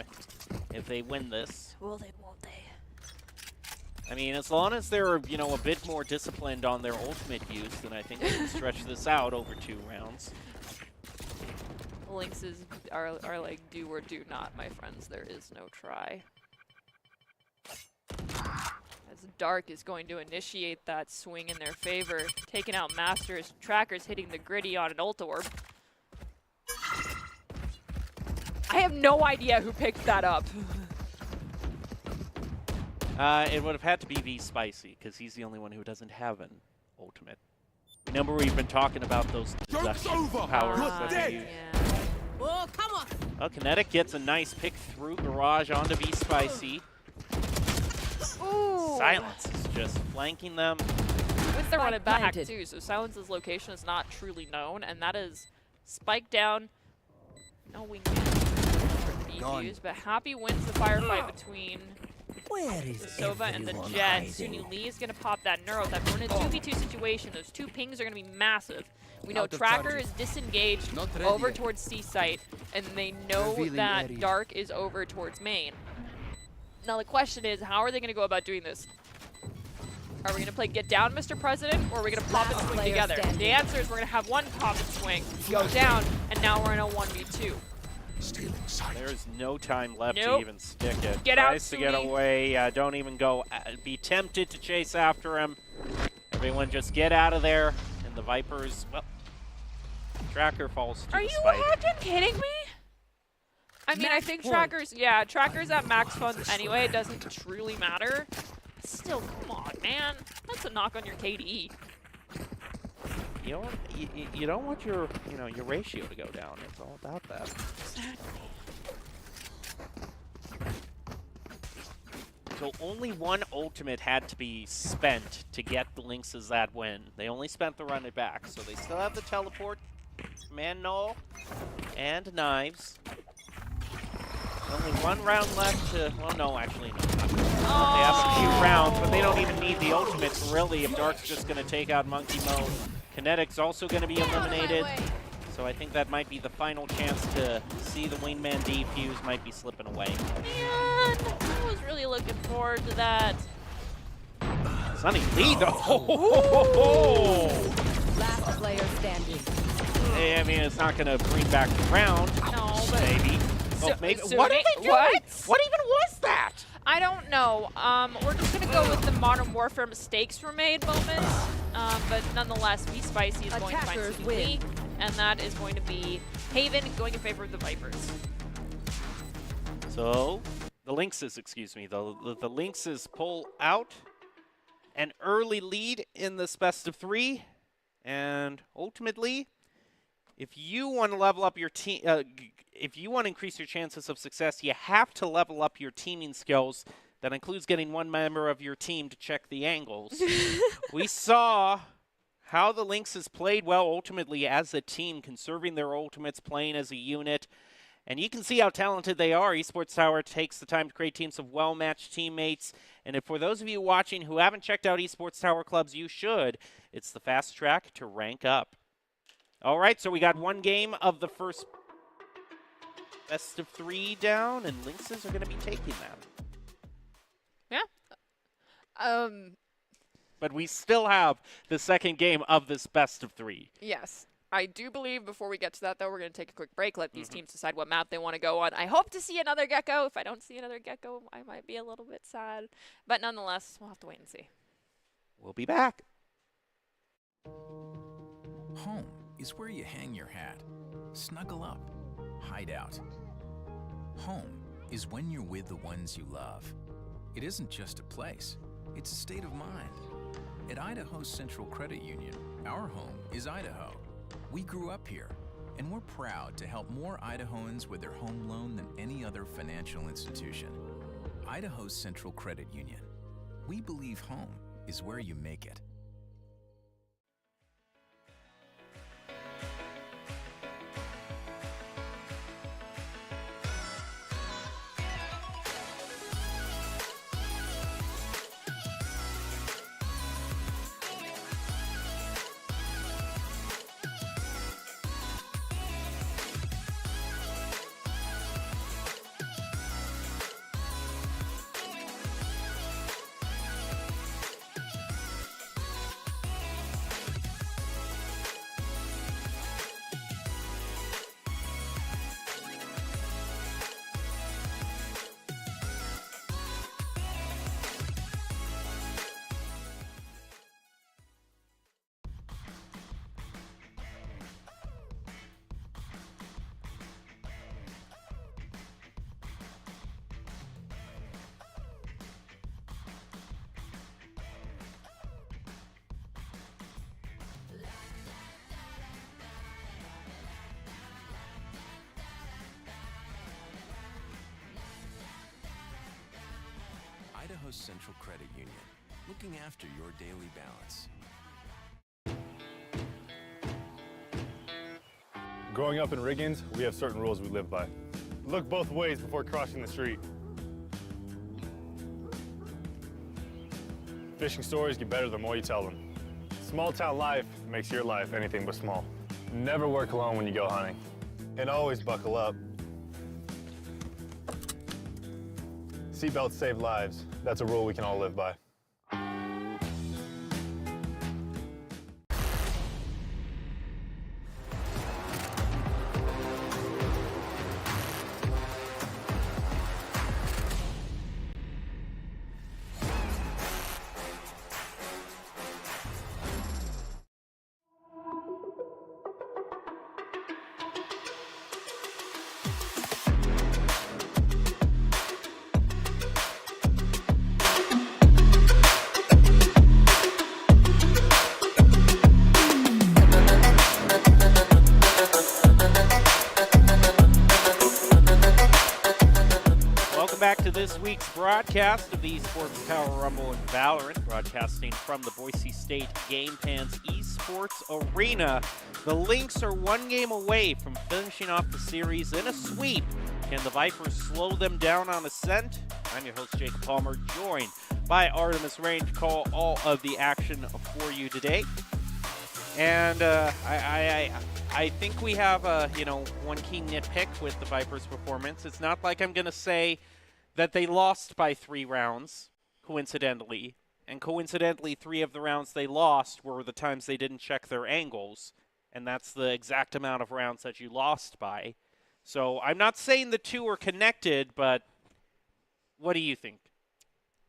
if they win this. Will they, won't they? I mean, as long as they're, you know, a bit more disciplined on their ultimate use, then I think they can stretch this out over 2 rounds. Lynxes are like do or do not, my friends. There is no try. Dark is going to initiate that swing in their favor, taking out Masters. Tracker's hitting the gritty on an ult orb. I have no idea who picked that up. It would have had to be V Spicy, because he's the only one who doesn't have an ultimate. Remember, we've been talking about those Joke's possession over. powers You're that dead. they use. Yeah. Oh, come on. Well, Kinetic gets a nice pick through Garage onto V Spicy. Ooh. Silence is just flanking them. With the run it back planted. too, so Silence's location is not truly known, and that is spiked down. No wingman for the Gone. defuse, but Happy wins the firefight between Where is Sova and the Jet. Suni Lee is going to pop that Neuro. That we're in a 2v2 situation. Those two pings are going to be massive. We know Out of Tracker charges. is disengaged Not ready over yet. towards C site, and they know Revealing that area. Dark is over towards main. Now the question is, how are they going to go about doing this? Are we going to play Get Down, Mr. President, or are we going to pop and Last swing player together? standing. The answer is we're going to have one pop and swing, go down, and now we're in a 1v2. Still in sight. There's no time left to Nope. even stick it. Get out, Tries to get Sui. away. Don't even go. Be tempted to chase after him. Everyone just get out of there. And the Vipers, well, Tracker falls to Are the you spike. fucking kidding me? I mean, I think Tracker's at max funds anyway. It doesn't truly matter. Still, come on, man. That's a knock on your KDE. You don't, you don't want your your ratio to go down. It's all about that. So only one ultimate had to be spent to get the Lynxes that win. They only spent the run it back, so they still have the teleport, man null, and knives. Only one round left to, well no, actually no. They have a few rounds, but they don't even need the ultimates really if Dark's just going to take out Monkey Mode. Kinetic's also going to be eliminated, so I think that might be the final chance to see the Wingman defuse might be slipping away. Man, I was really looking forward to that. Sunny Lee though! Last player standing. I mean, it's not going to bring back the round. No, but Maybe. So- Oh, maybe. so What are may- they doing? what? What even was that? I don't know. We're just gonna go with the Modern Warfare mistakes were made moments. But nonetheless, V Spicy is going to find Attackers Sweet win. Lee, and that is going to be Haven going in favor of the Vipers. So, the Lynxes, excuse me, the Lynxes pull out an early lead in this best of three, and ultimately, if you want to level up your team, if you want to increase your chances of success, you have to level up your teaming skills. That includes getting one member of your team to check the angles. We saw how the Lynxes played well ultimately as a team, conserving their ultimates, playing as a unit. And you can see how talented they are. Esports Tower takes the time to create teams of well-matched teammates. And if for those of you watching who haven't checked out Esports Tower clubs, you should. It's the fast track to rank up. All right, so we got one game of the first best of three down, and Lynxes are going to be taking that. But we still have the second game of this best of three. Yes. I do believe before we get to that, though, we're going to take a quick break, let these teams decide what map they want to go on. I hope to see another Gecko. If I don't see another Gecko, I might be a little bit sad. But nonetheless, we'll have to wait and see. We'll be back. Home is where you hang your hat, snuggle up, hide out. Home is when you're with the ones you love. It isn't just a place, it's a state of mind. At Idaho Central Credit Union, our home is Idaho. We grew up here, and we're proud to help more Idahoans with their home loan than any other financial institution. Idaho Central Credit Union. We believe home is where you make it. Coast Central Credit Union, looking after your daily balance. Growing up in Riggins, we have certain rules we live by. Look both ways before crossing the street. Fishing stories get better the more you tell them. Small town life makes your life anything but small. Never work alone when you go hunting. And always buckle up. Seatbelts save lives. That's a rule we can all live by. Back to this week's broadcast of the Esports Power Rumble and Valorant, broadcasting from the Boise State Game Pans Esports Arena. The Lynx are one game away from finishing off the series in a sweep. Can the Vipers slow them down on Ascent? I'm your host, Jacob Palmer, joined by Artemis Rain to call all of the action for you today. And I think we have one key nitpick with the Vipers' performance. It's not like I'm going to say that they lost by 3 rounds, coincidentally. And coincidentally, 3 of the rounds they lost were the times they didn't check their angles. And that's the exact amount of rounds that you lost by. So I'm not saying the two are connected, but what do you think?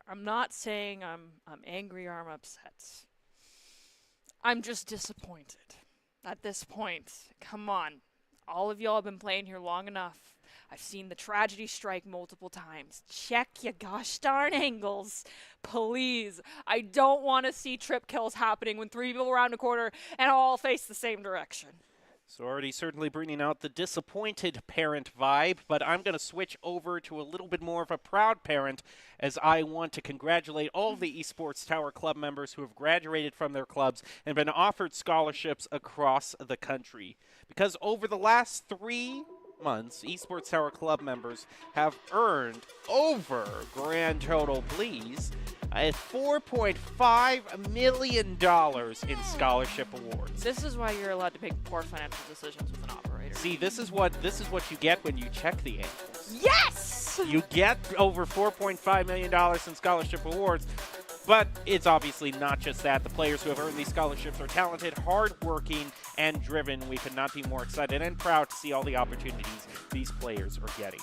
I'm not saying I'm angry or I'm upset. I'm just disappointed at this point. Come on. All of y'all have been playing here long enough. I've seen the tragedy strike multiple times. Check your gosh darn angles. Please. I don't want to see trip kills happening when 3 people around a corner and all face the same direction. So already certainly bringing out the disappointed parent vibe, but I'm going to switch over to a little bit more of a proud parent as I want to congratulate all of the Esports Tower Club members who have graduated from their clubs and been offered scholarships across the country. Because over the last 3 months, Esports Tower Club members have earned over, grand total please, $4.5 million in scholarship awards. This is why you're allowed to make poor financial decisions with an operator. See, this is what you get when you check the angles. Yes! You get over $4.5 million in scholarship awards, but it's obviously not just that. The players who have earned these scholarships are talented, hardworking, and driven. We could not be more excited and proud to see all the opportunities these players are getting.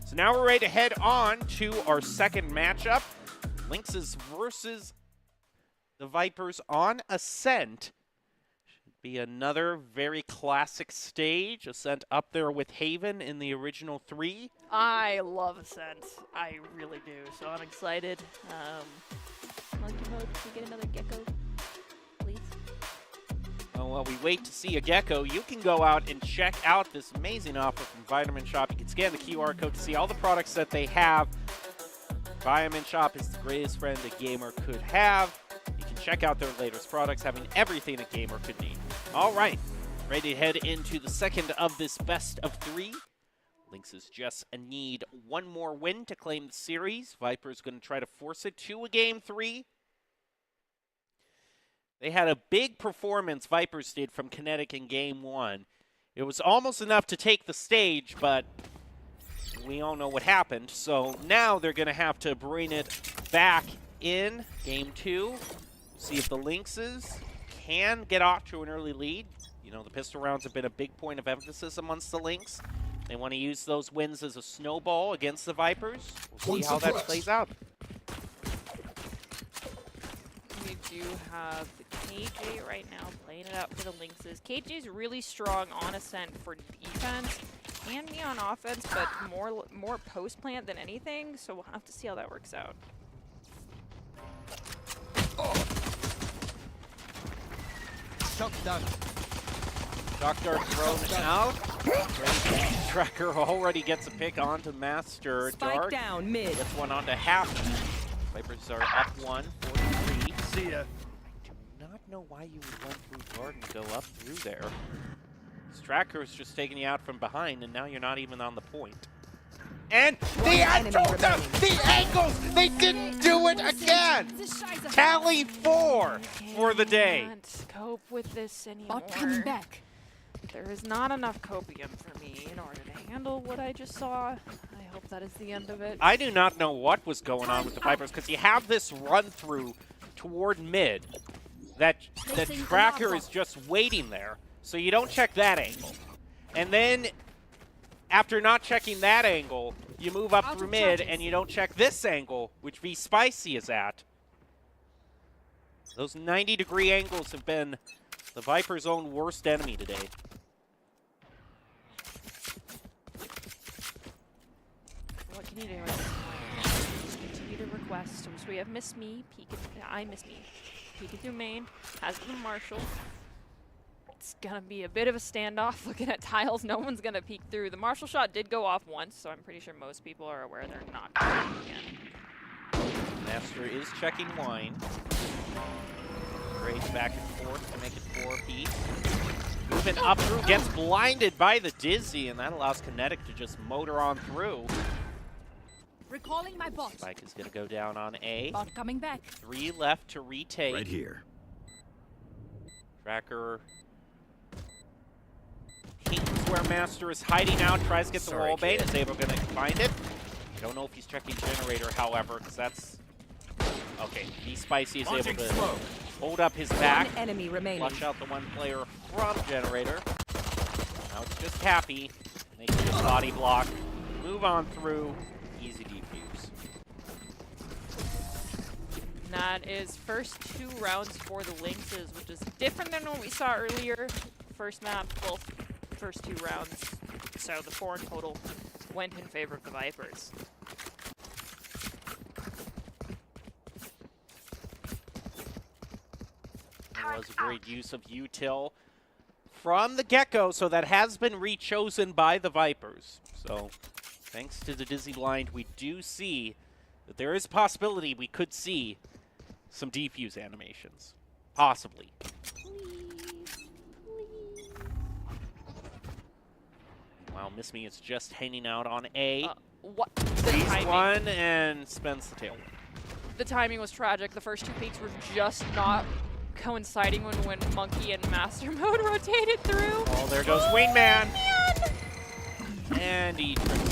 So now we're ready to head on to our second matchup. Lynxes versus the Vipers on Ascent. Should be another very classic stage. Ascent up there with Haven in the original 3. I love Ascent. I really do. So I'm excited. Monkey mode, can we get another gecko, please? Oh, while we wait to see a gecko, you can go out and check out this amazing offer from Vitamin Shop. You can scan the QR code to see all the products that they have. Vitamin Shop is the greatest friend a gamer could have. You can check out their latest products, having everything a gamer could need. All right, ready to head into the second of this best of 3. Lynxes just need one more win to claim the series. Vipers going to try to force it to a game 3. They had a big performance, Vipers did, from Kinetic in game 1. It was almost enough to take the stage, but we all know what happened. So now they're going to have to bring it back in game 2. See if the Lynxes can get off to an early lead. You know, the pistol rounds have been a big point of emphasis amongst the Lynx. They want to use those wins as a snowball against the Vipers. We'll see how that plays out. We do have the KJ right now playing it up for the Lynxes. KJ's really strong on Ascent for defense. Can be on offense, but more post plant than anything. So we'll have to see how that works out. Shock dart. Shock dart thrown out. Tracker already gets a pick onto Master Spike Dark. down mid. Gets one onto Half. Vipers are up 1, 4-3. See ya. Do not know why you would run through guard and go up through there. Stracker is just taking you out from behind, and now you're not even on the point. And the angles! They didn't do it again! Tally 4 for the day. Can't cope with this anymore. Bot coming back. There is not enough copium for me in order to handle what I just saw. I hope that is the end of it. I do not know what was going on with the Vipers, because you have this run-through toward mid that the Tracker is just waiting there, so you don't check that angle. And then, after not checking that angle, you move up through mid, and you don't check this angle, which V Spicy is at. Those 90-degree angles have been the Viper's own worst enemy today. What can you do at this point? Just continue to request. So we have Miss Me, peeking. I Miss Me. Peeking through main. Has the Marshall. It's gonna be a bit of a standoff. Looking at tiles, no one's gonna peek through. The Marshall shot did go off once, so I'm pretty sure most people are aware they're not going again. Master is checking wine. Trades back and forth to make it 4P. Moving up through, gets blinded by the Dizzy, and that allows Kinetic to just motor on through. Recalling my bot. Spike is going to go down on A. Bot coming back. 3 left to retake. Right here. Tracker hints where Master is hiding out, tries to get the wall bait, is able to find it. Don't know if he's checking Generator, however, because that's... Okay, V Spicy is able to hold up his back. One enemy remaining. Flush out the one player from Generator. Now it's just Happy. Making his body block. Move on through. Easy defuse. And that is first 2 rounds for the Lynxes, which is different than what we saw earlier. First map, both first 2 rounds. So the 4 in total went in favor of the Vipers. It was a great use of util from the get-go, so that has been re-chosen by the Vipers. So, thanks to the Dizzy Blind, we do see that there is a possibility we could see some defuse animations. Possibly. Wow, Miss Me is just hanging out on A. What? Sees one and spends the tailwind. The timing was tragic. The first 2 peaks were just not coinciding when Monkey and Master Mode rotated through. Oh, there goes Wingman. And he trips.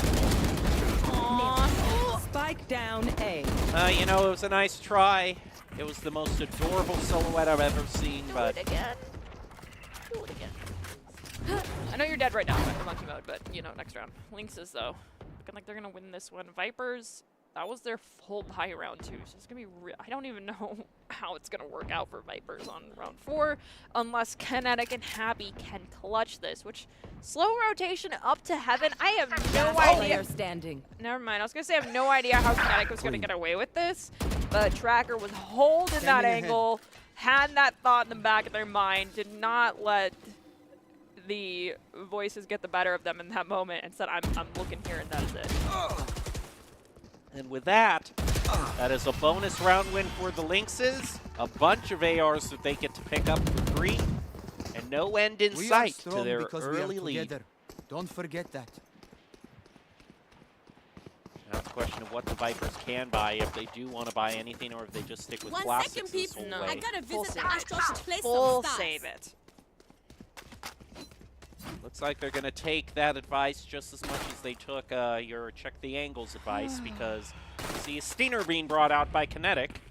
Spike down A. You know, it was a nice try. It was the most adorable silhouette I've ever seen, but... Do it again. Do it again. I know you're dead right now after Monkey Mode, but, you know, next round. Lynxes, though. Looking like they're going to win this one. Vipers, that was their full buy round 2, so it's going to be I don't even know how it's going to work out for Vipers on round 4, unless Kinetic and Happy can clutch this, which, slow rotation up to heaven, I have no idea. Standing. Never mind, I was going to say I have no idea how Kinetic was going to get away with this, but Tracker was holding that angle, had that thought in the back of their mind, did not let the voices get the better of them in that moment, and said, I'm looking here, and that is it. And with that, that is a bonus round win for the Lynxes. A bunch of ARs that they get to pick up for free. And no end in sight to their early lead. Don't forget that. Now it's a question of what the Vipers can buy, if they do want to buy anything, or if they just stick with 1 plastics second, this people. whole way. I gotta Full visit save the it. Astros to play Full some stars. save it. Looks like they're going to take that advice just as much as they took your check the angles advice, because you see a Stinger being brought out by Kinetic.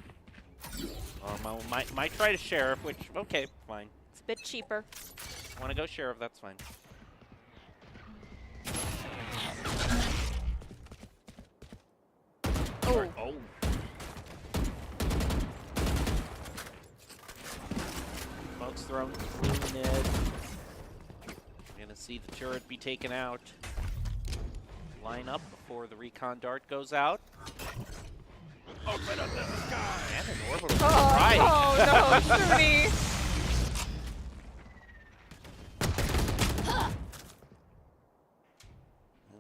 Might try to Sheriff, which, okay, fine. It's a bit cheaper. Want to go Sheriff, that's fine. Oh. Oh. Smoke's thrown through mid. Gonna see the turret be taken out. Line up before the recon dart goes out. Open up the sky! And an orbital strike. Oh no, Shooty!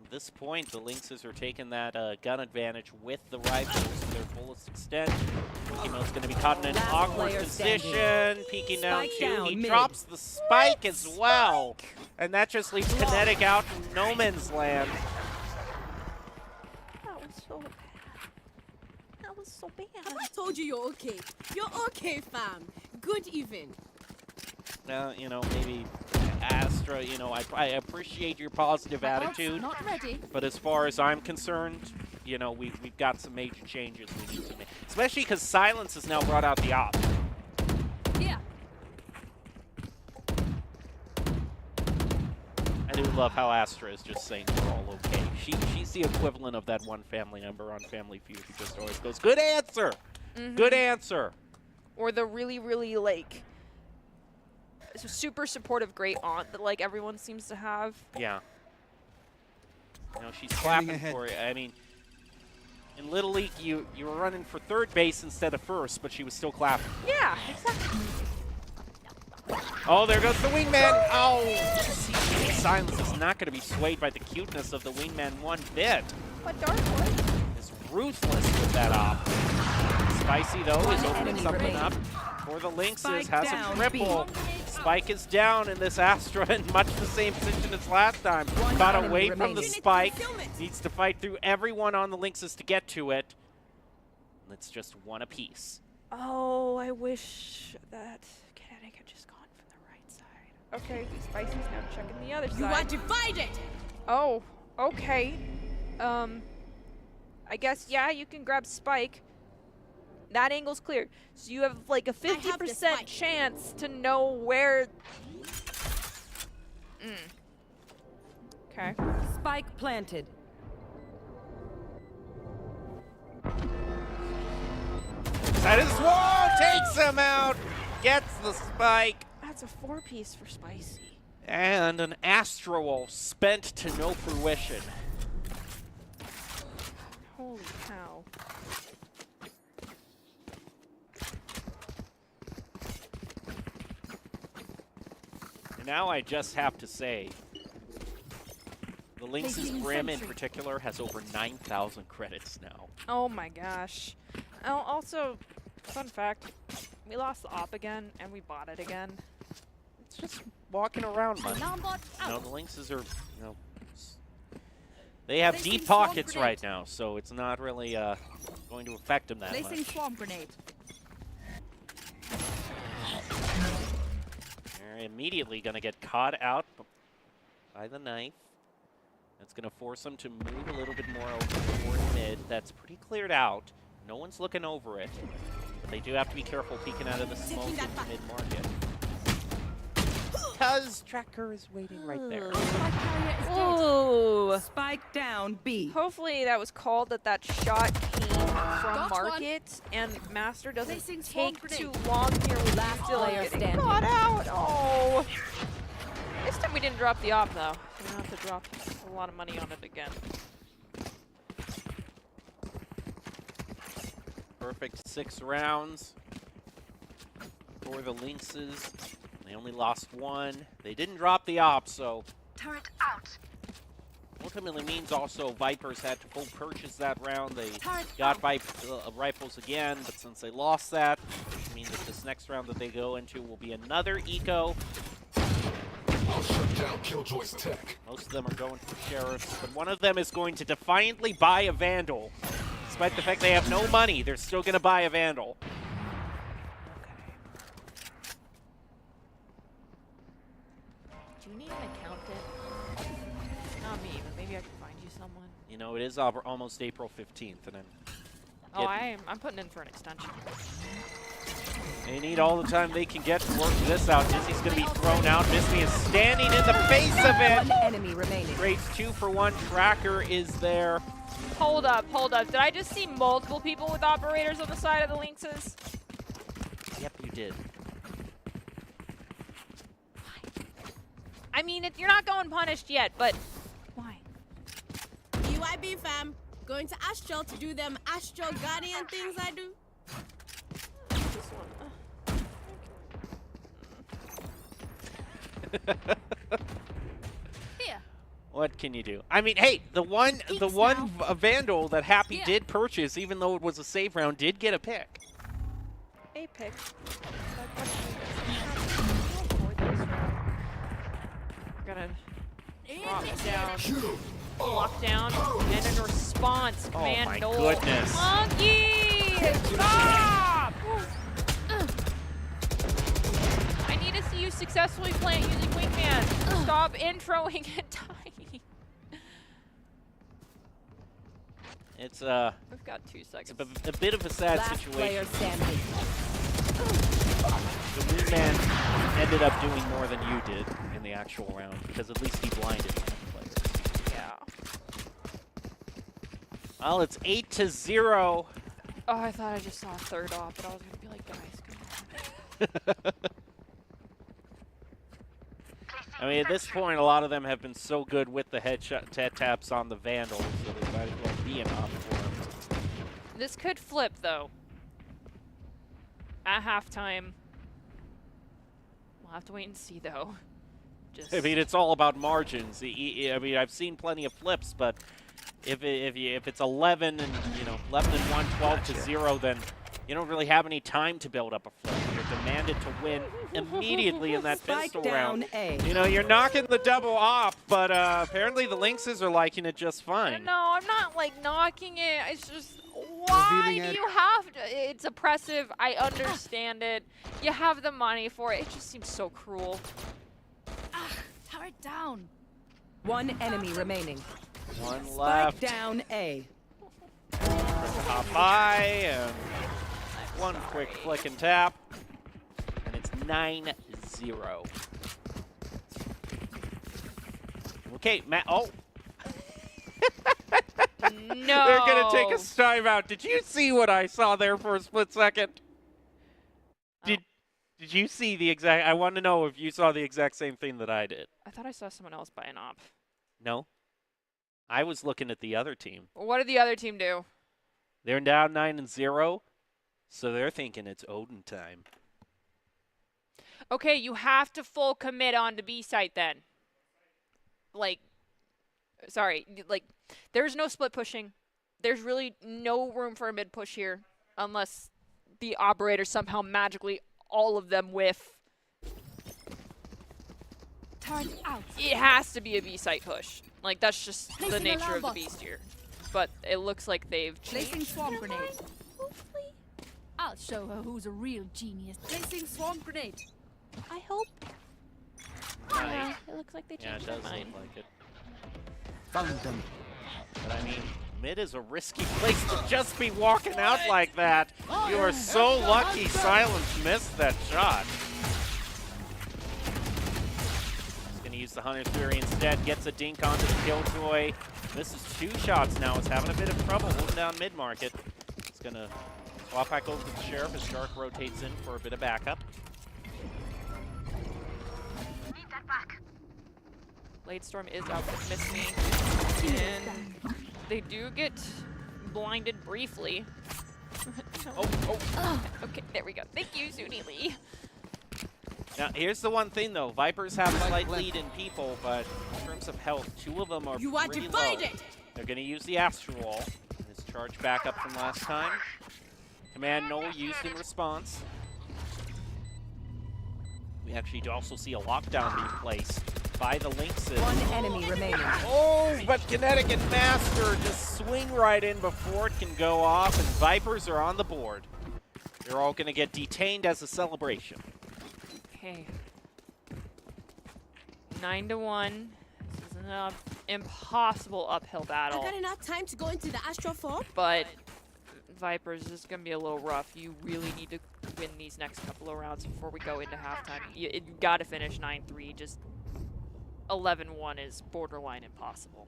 At this point, the Lynxes are taking that gun advantage with the rifles. They're their fullest extent. Emo's going to be caught in an Last awkward player position, standing. peeking down Spike 2. down He mid. drops the spike as well. And that just leaves Kinetic out in no man's land. That was so bad. That was so bad. Have I told you you're okay? You're okay, fam. Good even. You know, maybe Astra, you know, I appreciate your positive attitude. Not ready. But as far as I'm concerned, you know, we've got some major changes we need to make. Especially because Silence has now brought out the op. Here. I do love how Astra is just saying we're all okay. She's the equivalent of that one family member on Family Feud who just always goes, good answer! Good answer! Or the really, really, like, super supportive great aunt that, like, everyone seems to have. Yeah. You know, she's Scanning clapping ahead. for you. I mean, in Little League, you were running for third base instead of first, but she was still clapping. Yeah, exactly. Oh, there goes the wingman. Oh, see, Silence is not going to be swayed by the cuteness of the wingman one bit. But Dark Horse. Is ruthless with that op. Spicy, though, is opening enemy something remaining. up for the Lynxes. Spike Has a down, triple. B. Spike is down in this Astra in much the same position as last time. One Got enemy away from the remaining. spike. Concealment. Needs to fight through everyone on the Lynxes to get to it. It's just one apiece. Oh, I wish that Kinetic had just gone from the right side. Okay, Spicy's now checking the other You are side. divided. Oh, okay. I guess, yeah, you can grab Spike. That angle's clear. So you have like a I have the 50% spike. chance to know where... Okay. Spike planted. That is wall takes him out. Gets the spike. That's a 4-piece for Spicy. And an Astro spent to no fruition. Holy cow. And now I just have to say, the Lynx's Brim in particular has over 9,000 credits now. Oh my gosh. Oh, also, fun fact, we lost the op again, and we bought it again. It's just walking around money. Alarm bot You know, out. the Lynxes are, you know, they have Placing deep swarm pockets grenade. right now, so it's not really going to affect them that Placing much. swarm grenade. They're immediately going to get caught out by the knife. That's going to force them to move a little bit more over toward mid. That's pretty cleared out. No one's looking over it. But they do have to be careful peeking out of the smoke in that back. mid-market. Because Tracker is waiting right there. Spike carrier is dead. Ooh. Spike down B. Hopefully that was called that shot came from Got one. market, and Master doesn't Placing swarm take grenade. too long here with Last still player getting standing. caught out. Oh. This time we didn't drop the op, though. We don't have to drop a lot of money on it again. Perfect 6 rounds for the Lynxes. They only lost 1. They didn't drop the op, so Turret out. ultimately means also Vipers had to full purchase that round. They Turret got out. rifles again, but since they lost that, it means that this next round that they go into will be another eco. I'll shut down Killjoy's tech. Most of them are going for sheriffs, but one of them is going to defiantly buy a Vandal. Despite the fact they have no money, they're still going to buy a Vandal. Do you need an accountant? Not me, but maybe I can find you someone. You know, it is almost April 15th, and Oh, Getting- I'm putting in for an extension. they need all the time they can get to work this out. Dizzy's going to be thrown out. Disney is standing in the face of One it. enemy remaining. Rates 2-for-1. Tracker is there. Hold up, hold up. Did I just see multiple people with operators on the side of the Lynxes? Yep, you did. I mean, you're not going punished yet, but why? UIB fam. Going to Astral to do them Astral Guardian things I do. This one. Here. What can you do? I mean, hey, the one Vandal that Happy did purchase, even though it was a save round, did get a pick. A pick. We're gonna drop down, lock down, and in response, man, oh my Noel. goodness. Monkey! Stop! I need to see you successfully plant using Wingman. Stop introing and dying. It's We've got 2 it's seconds. a bit of a sad Last player situation. standing. The Wingman ended up doing more than you did in the actual round because at least he blinded one player. Yeah. Well, it's 8-0. Oh, I thought I just saw a third off, but I was gonna be like, guys, come on. I mean, at this point, a lot of them have been so good with the head taps on the Vandals, so they might as well be enough for them. This could flip, though. At halftime. We'll have to wait and see, though. Just I mean, it's all about margins. I mean, I've seen plenty of flips, but if it's 11 and 11-1, 12-0, then you don't really have any time to build up a flip. You're demanded to win immediately in that Spike pistol down round. A. You know, you're knocking the double off, but apparently the Lynxes are liking it just fine. No, I'm not like knocking it. It's just why Revealing do it. you have to? It's oppressive. I understand it. You have the money for it. It just seems so cruel. Tower down. One enemy remaining. One Spike left. down A. Hop by, and one quick flick and tap, and it's 9-0. Okay, Matt. Oh. No. They're going to take a timeout. Did you see what I saw there for a split second? Did you see the exact... I want to know if you saw the exact same thing that I did. I thought I saw someone else buy an op. No? I was looking at the other team. What did the other team do? They're down 9-0, so they're thinking it's Odin time. Okay, you have to full commit on to B site then. Like, sorry, like, there's no split pushing. There's really no room for a mid push here unless the operator somehow magically all of them whiff. Turn out. It has to be a B site push. Like, that's just the Placing nature alarm of the bot. beast here. But it looks like they've Placing changed. swarm grenade. Hopefully. I'll show her who's a real genius. Placing swarm grenade. I hope. Yeah, it looks like they Yeah, changed it their does mind. look like it. Found them. But I mean, mid is a risky place to just be walking out like that. You are so lucky Silence missed that shot. He's going to use the Hunter's Fury instead, gets a dink onto the Killjoy. Misses 2 shots now, is having a bit of trouble holding down mid-market. He's going to swap back over to the Sheriff as Dark rotates in for a bit of backup. Blade Storm is out to miss me. And they do get blinded briefly. Okay, there we go. Thank you, Zuni Lee. Now, here's the one thing, though. Vipers have a slight lead in people, but in terms of health, 2 of them are You are pretty low. divided. They're going to use the Astral Wall. His charge back up from last time. Command Null used in response. We actually do also see a lockdown being placed by the Lynxes. One enemy remaining. Oh, but Kinetic and Master just swing right in before it can go off, and Vipers are on the board. They're all going to get detained as a celebration. Okay. 9-1. This is an impossible uphill I battle. got enough time to go into the Astral Form. But Vipers, this is going to be a little rough. You really need to win these next couple of rounds before we go into halftime. You got to finish 9-3. Just 11-1 is borderline impossible.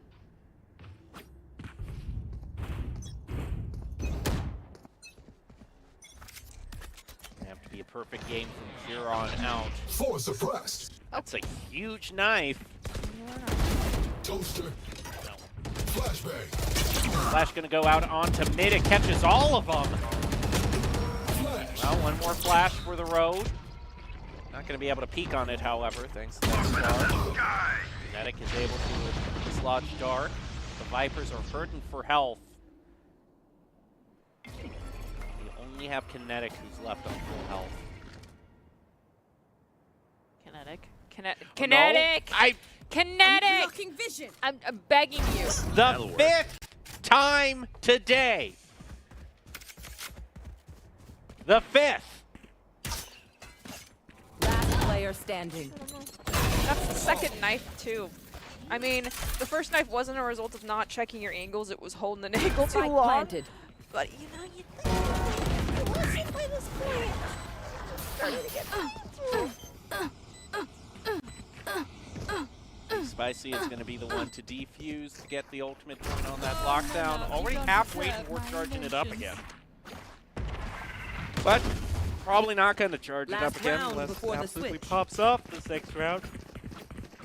They have to be a perfect game from here on out. 4 suppressed. That's a huge knife. Toaster. No. Flashbang. Flash going to go out onto mid. It catches all of them. Flash. Well, one more flash for the road. Not going to be able to peek on it, however, thanks to that star. Kinetic is able to dislodge Dark. The Vipers are hurting for health. We only have Kinetic who's left on full health. Kinetic. No, Kinetic. Blocking vision. I'm begging you. the fifth time today. The fifth. Last player standing. That's the second knife too. I mean, the first knife wasn't a result of not checking your angles. It was holding an angle too Spike long. planted. But you know, you think it wasn't by this point. Started again. Spicy is going to be the one to defuse to get the ultimate point on that lockdown. Already halfway towards charging it up again. But probably not going to charge it up Last again round unless it before the absolutely switch. pops off this next round.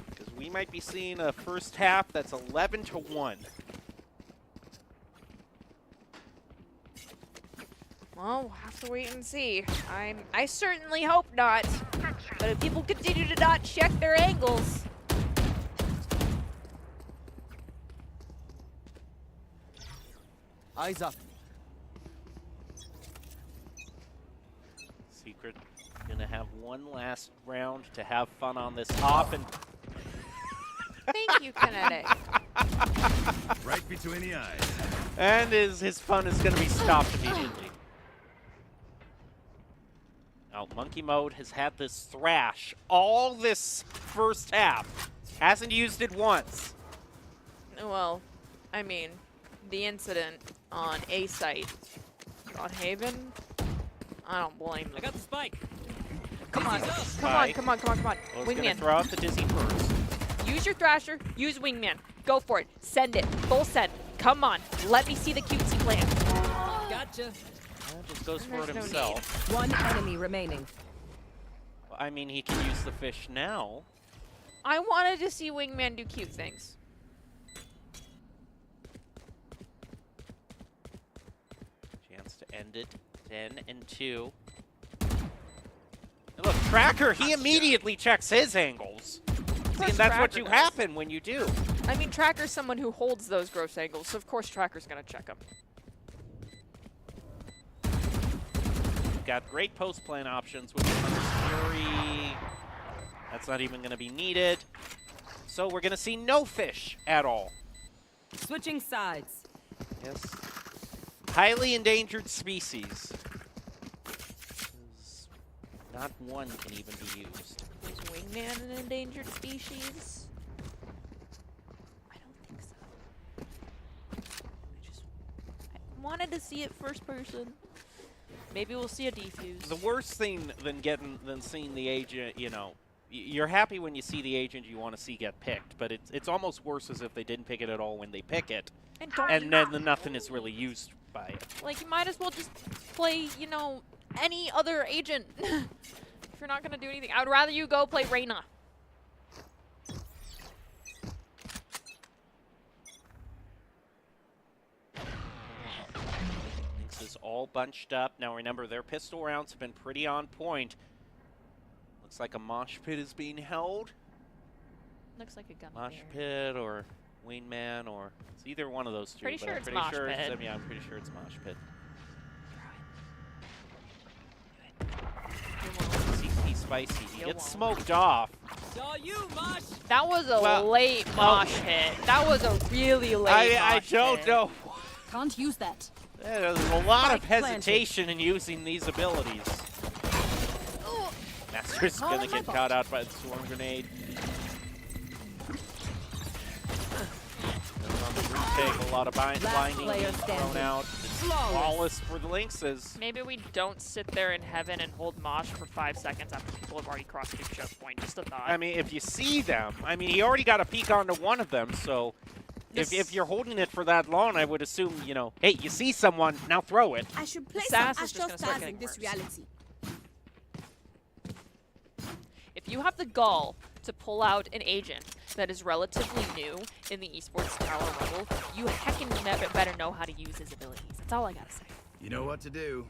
Because we might be seeing a first half that's 11-1. Well, we'll have to wait and see. I certainly hope not. But if people continue to not check their angles. Eyes up. Secret gonna have one last round to have fun on this hop, and Thank you, Kinetic. Right between the eyes. his fun is gonna be stopped immediately. Now Monkey Mode has had this thrash all this first half. Hasn't used it once. Well, I mean, the incident on A site on Haven, I don't blame I them. got the spike. Come on, come on, Spike. come on, come on, come on. Well, it's gonna Wingman, throw out the Dizzy first. use your Thrasher, use Wingman. Go for it. Send it. Full send. Come on. Let me see the cutesy plan. Gotcha. Well, just goes for it There's no himself. One enemy remaining. I mean, he can use the fish now. I wanted to see Wingman do cute things. Chance to end it. 10-2. And look, Tracker, he immediately checks his angles. And that's what Tracker you does. happen when you do. I mean, Tracker's someone who holds those gross angles, so of course Tracker's gonna check them. You've got great post-plan options with Hunter's Fury. That's not even going to be needed. So we're going to see no fish at all. Switching sides. Yes. Highly endangered species. Not one can even be used. Is Wingman an endangered species? I don't think so. I wanted to see it first person. Maybe we'll see a defuse. The worst thing than seeing the agent, you know, you're happy when you see the agent you want to see get picked, but it's almost worse as if they didn't pick it at all when they pick it, and then nothing is really used by it. Like, you might as well just play, you know, any other agent. If you're not going to do anything, I would rather you go play Reyna. This is all bunched up. Now remember, their pistol rounds have been pretty on point. Looks like a mosh pit is being held. Looks like a gun. Mosh pit or Wingman, or it's either one of those two. Pretty but sure I'm it's pretty mosh sure pit. Yeah, I'm pretty sure it's mosh pit. CP Spicy. He gets smoked off. It's all you, Mosh. That was a Well, late mosh hit. That was a really late I mosh don't hit. know. Can't use that. There's a lot of Spike planted. hesitation in using these abilities. Master's gonna get caught out by the swarm grenade. On the retake, a lot of blinding player being thrown standing. out. It's flawless for the Lynxes. Maybe we don't sit there in heaven and hold mosh for 5 seconds after people have already crossed the choke point. Just a thought. I mean, if you see them, I mean, he already got a peek onto one of them, so if you're holding it for that long, I would assume, you know, hey, you see someone, now throw it. I should play Sass some is just Astral gonna start Stars in getting this worse. reality. If you have the gall to pull out an agent that is relatively new in the Esports Tower Rumble, you heckin' better know how to use his abilities. That's all I gotta say. You know what to do.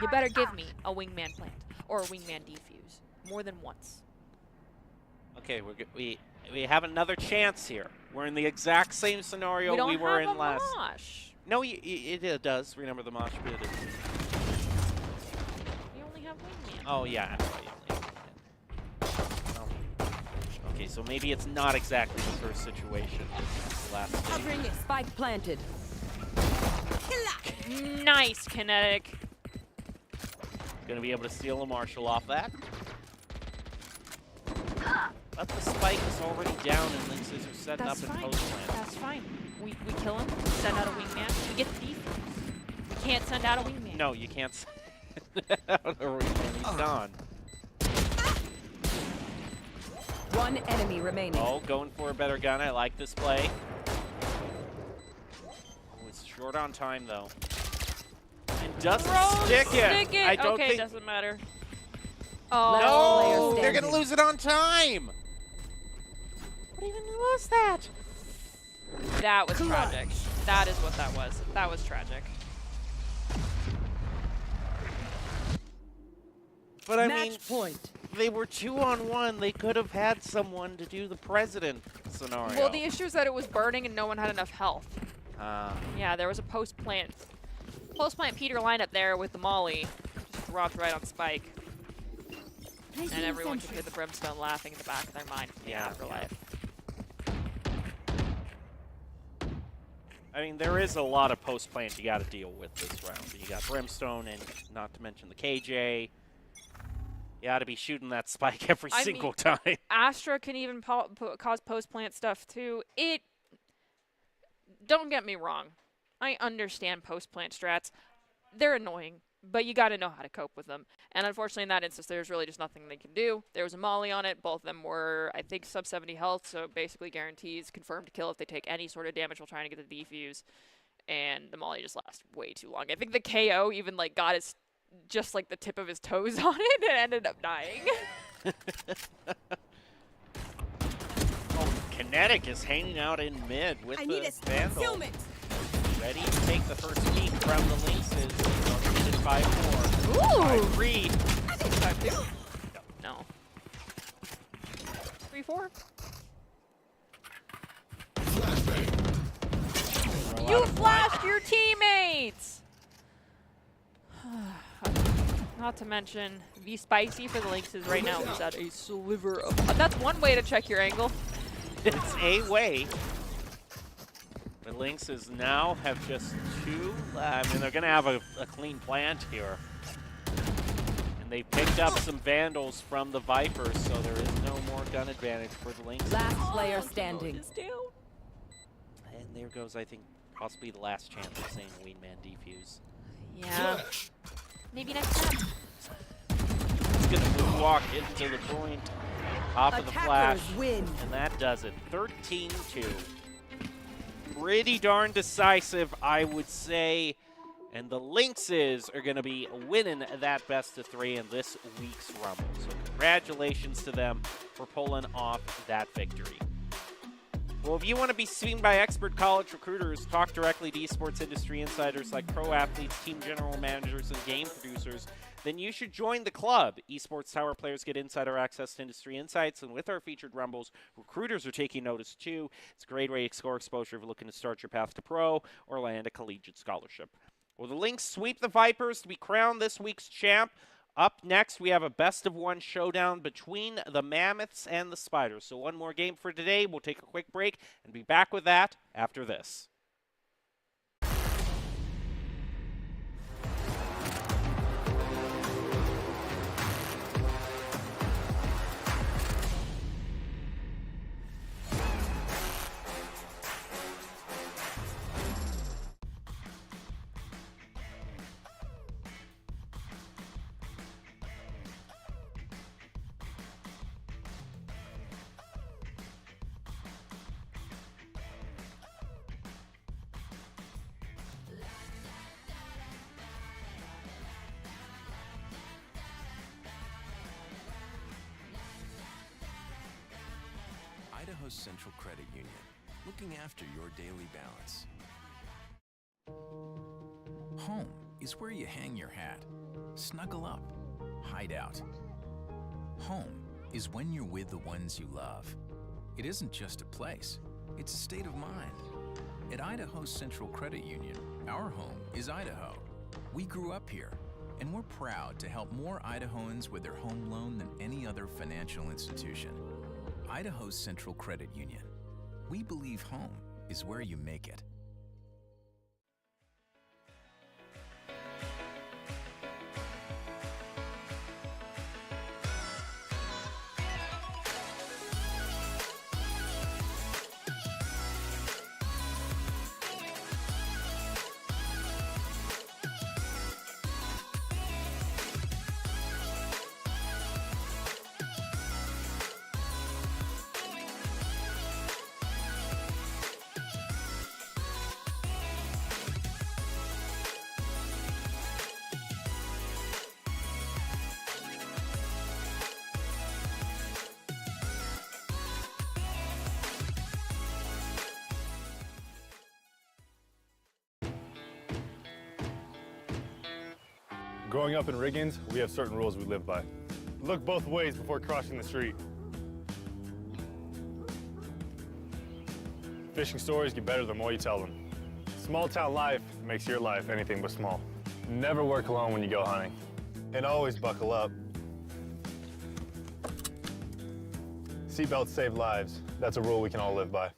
You better give me a Wingman plant or a Wingman defuse more than once. Okay, we have another chance here. We're in the exact same scenario We don't we were have in a last. mosh. No, it does. Remember the mosh pit. We only have wingman. Oh yeah. That's right, you only have one. Well, okay, so maybe it's not exactly the first situation. It's the last I'll game. bring it. Spike planted. Killer. Nice kinetic. Gonna be able to steal a Marshall off that. But the spike is already down and Lynxes are setting That's up in fine. post land. That's fine. We kill him, send out a wingman, we get the defense. We can't send out a wingman. No, you can't send out a wingman. He's gone. One enemy remaining. Oh, going for a better gun. I like this play. Oh, it's short on time though. And doesn't stick it. I don't okay, think. doesn't matter. Last Oh, player No, they're gonna standing. lose it on time. What even was that? that was tragic. That is what that was. That was tragic. But I Match mean, point. they were 2-on-1. They could have had someone to do the president scenario. Well, the issue is that it was burning and no one had enough health. Ah. Yeah, there was a post-plant Peter lineup there with the Molly. Just dropped right on Spike. And everyone could hear the brimstone laughing in the back of their mind from the Yeah, afterlife. I mean, there is a lot of post-plant you got to deal with this round. You got Brimstone and not to mention the KJ. You got to be shooting that spike every I single mean, time. Astra can even cause post-plant stuff too. Don't get me wrong. I understand post-plant strats. They're annoying, but you got to know how to cope with them. And unfortunately, in that instance, there's really just nothing they can do. There was a Molly on it. Both of them were, I think, sub 70 health, so basically guarantees confirmed kill if they take any sort of damage while trying to get the defuse. And the Molly just lasts way too long. I think the KO even like got his just like the tip of his toes on it and ended up dying. Oh, Kinetic is hanging out in mid with I the need a Vandal. concealment. Ready to take the first peek from the Lynxes. Needed 5 more. Ooh! 5-3. 5-2? No. 3-4? You flashed your teammates! Not to mention, the spicy for the Lynxes right now is at a sliver of... that's one way to check your angle. It's a way. The Lynxes now have just 2. I mean, they're going to have a clean plant here. And they picked up some Vandals from the Vipers, so there is no more gun advantage for the Lynxes. Last player standing. And there goes, I think, possibly the last chance of seeing Wingman defuse. Yeah. Maybe next time. It's going to moonwalk into the point. Off of the flash. Attackers win. And that does it. 13-2. Pretty darn decisive, I would say. And the Lynxes are going to be winning that best of 3 in this week's Rumble. So congratulations to them for pulling off that victory. Well, if you want to be seen by expert college recruiters, talk directly to esports industry insiders like pro athletes, team general managers, and game producers, then you should join the club. Esports Tower players get insider access to industry insights, and with our featured Rumbles, recruiters are taking notice too. It's a great way to score exposure if you're looking to start your path to pro or land a collegiate scholarship. Well, the Lynx sweep the Vipers to be crowned this week's champ. Up next, we have a best-of-1 showdown between the Mammoths and the Spiders. So one more game for today. We'll take a quick break and be back with that after this. Idaho Central Credit Union, looking after your daily balance. Home is where you hang your hat, snuggle up, hide out. Home is when you're with the ones you love. It isn't just a place, It's a state of mind. At Idaho Central Credit Union, our home is Idaho. We grew up here, and we're proud to help more Idahoans with their home loan than any other financial institution. Idaho Central Credit Union. We believe home is where you make it. Growing up in Riggins, we have certain rules we live by. Look both ways before crossing the street. Fishing stories get better the more you tell them. Small town life makes your life anything but small. Never work alone when you go hunting. And always buckle up. Seatbelts save lives. That's a rule we can all live by.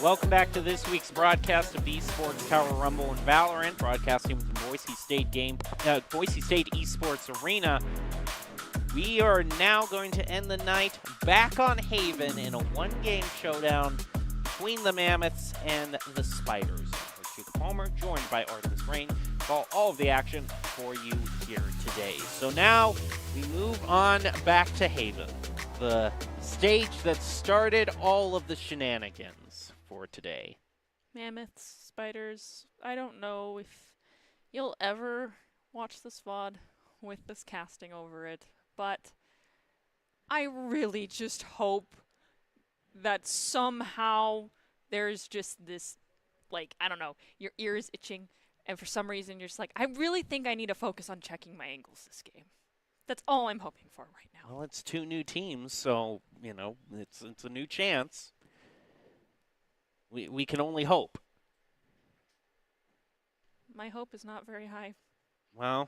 Welcome back to this week's broadcast of Esports Tower Rumble and Valorant, broadcasting from Boise State Esports Arena. We are now going to end the night back on Haven in a one-game showdown between the Mammoths and the Spiders. Jacob Palmer, joined by Artemis Rain, call all of the action for you here today. So now we move on back to Haven, the stage that started all of the shenanigans for today. Mammoths, spiders. I don't know if you'll ever watch this VOD with this casting over it, but I really just hope that somehow there's just this, like, I don't know, your ears itching, and for some reason you're just like, I really think I need to focus on checking my angles this game. That's all I'm hoping for right now. Well, it's two new teams, so, you know, it's a new chance. We can only hope. My hope is not very high. Well,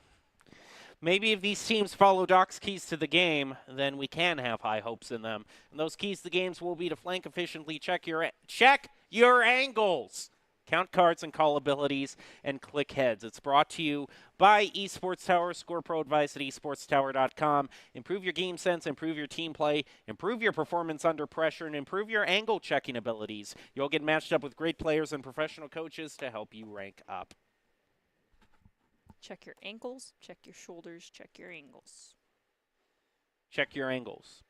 maybe if these teams follow Doc's keys to the game, then we can have high hopes in them. And those keys to the games will be to flank efficiently, check your angles, count cards and call abilities, and click heads. It's brought to you by Esports Tower. Score pro advice at esportstower.com. Improve your game sense, improve your team play, improve your performance under pressure, and improve your angle checking abilities. You'll get matched up with great players and professional coaches to help you rank up. Check your ankles, check your shoulders, check your angles. Check your angles.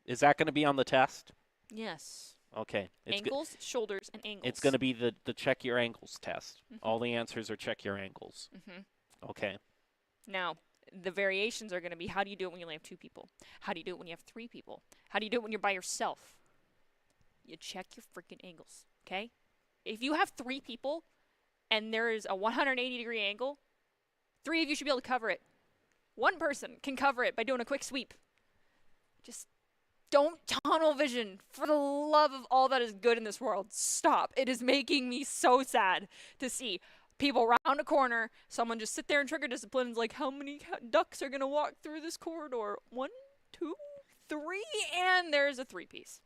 Is that going to be on the test? Yes. Okay. Ankles, shoulders, and angles. It's going to be the check your angles test. All the answers are check your angles. Okay. Now, the variations are going to be, how do you do it when you only have 2 people? How do you do it when you have 3 people? How do you do it when you're by yourself? You check your freaking angles, okay? If you have 3 people and there is a 180-degree angle, 3 of you should be able to cover it. 1 person can cover it by doing a quick sweep. Just don't tunnel vision. For the love of all that is good in this world, stop. It is making me so sad to see people round a corner, someone just sit there and trigger discipline and like, how many ducks are going to walk through this corridor? 1, 2, 3, and there's a 3-piece.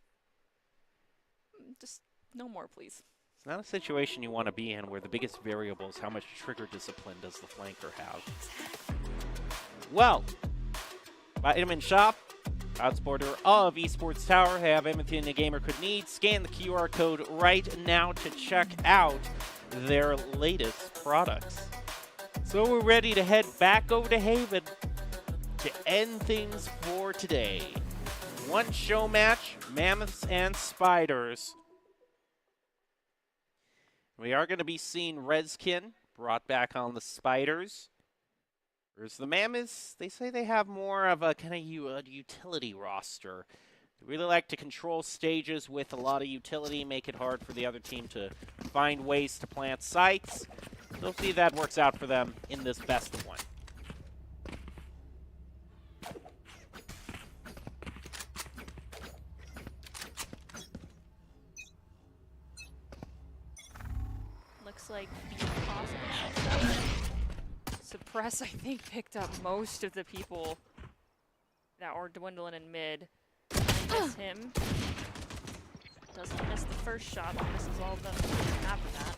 Just no more, please. It's not a situation you want to be in where the biggest variable is how much trigger discipline does the flanker have. Well, Vitamin Shop, proud supporter of Esports Tower, have everything a gamer could need. Scan the QR code right now to check out their latest products. So we're ready to head back over to Haven to end things for today. One show match, Mammoths and Spiders. We are going to be seeing Redskin brought back on the Spiders. Whereas the Mammoths, they say they have more of a kind of utility roster. They really like to control stages with a lot of utility, make it hard for the other team to find ways to plant sites. We'll see if that works out for them in this best of one. Looks like the Impossible Suppress, I think, picked up most of the people that were dwindling in mid. Miss him. Doesn't miss the first shot, but misses all of them after that.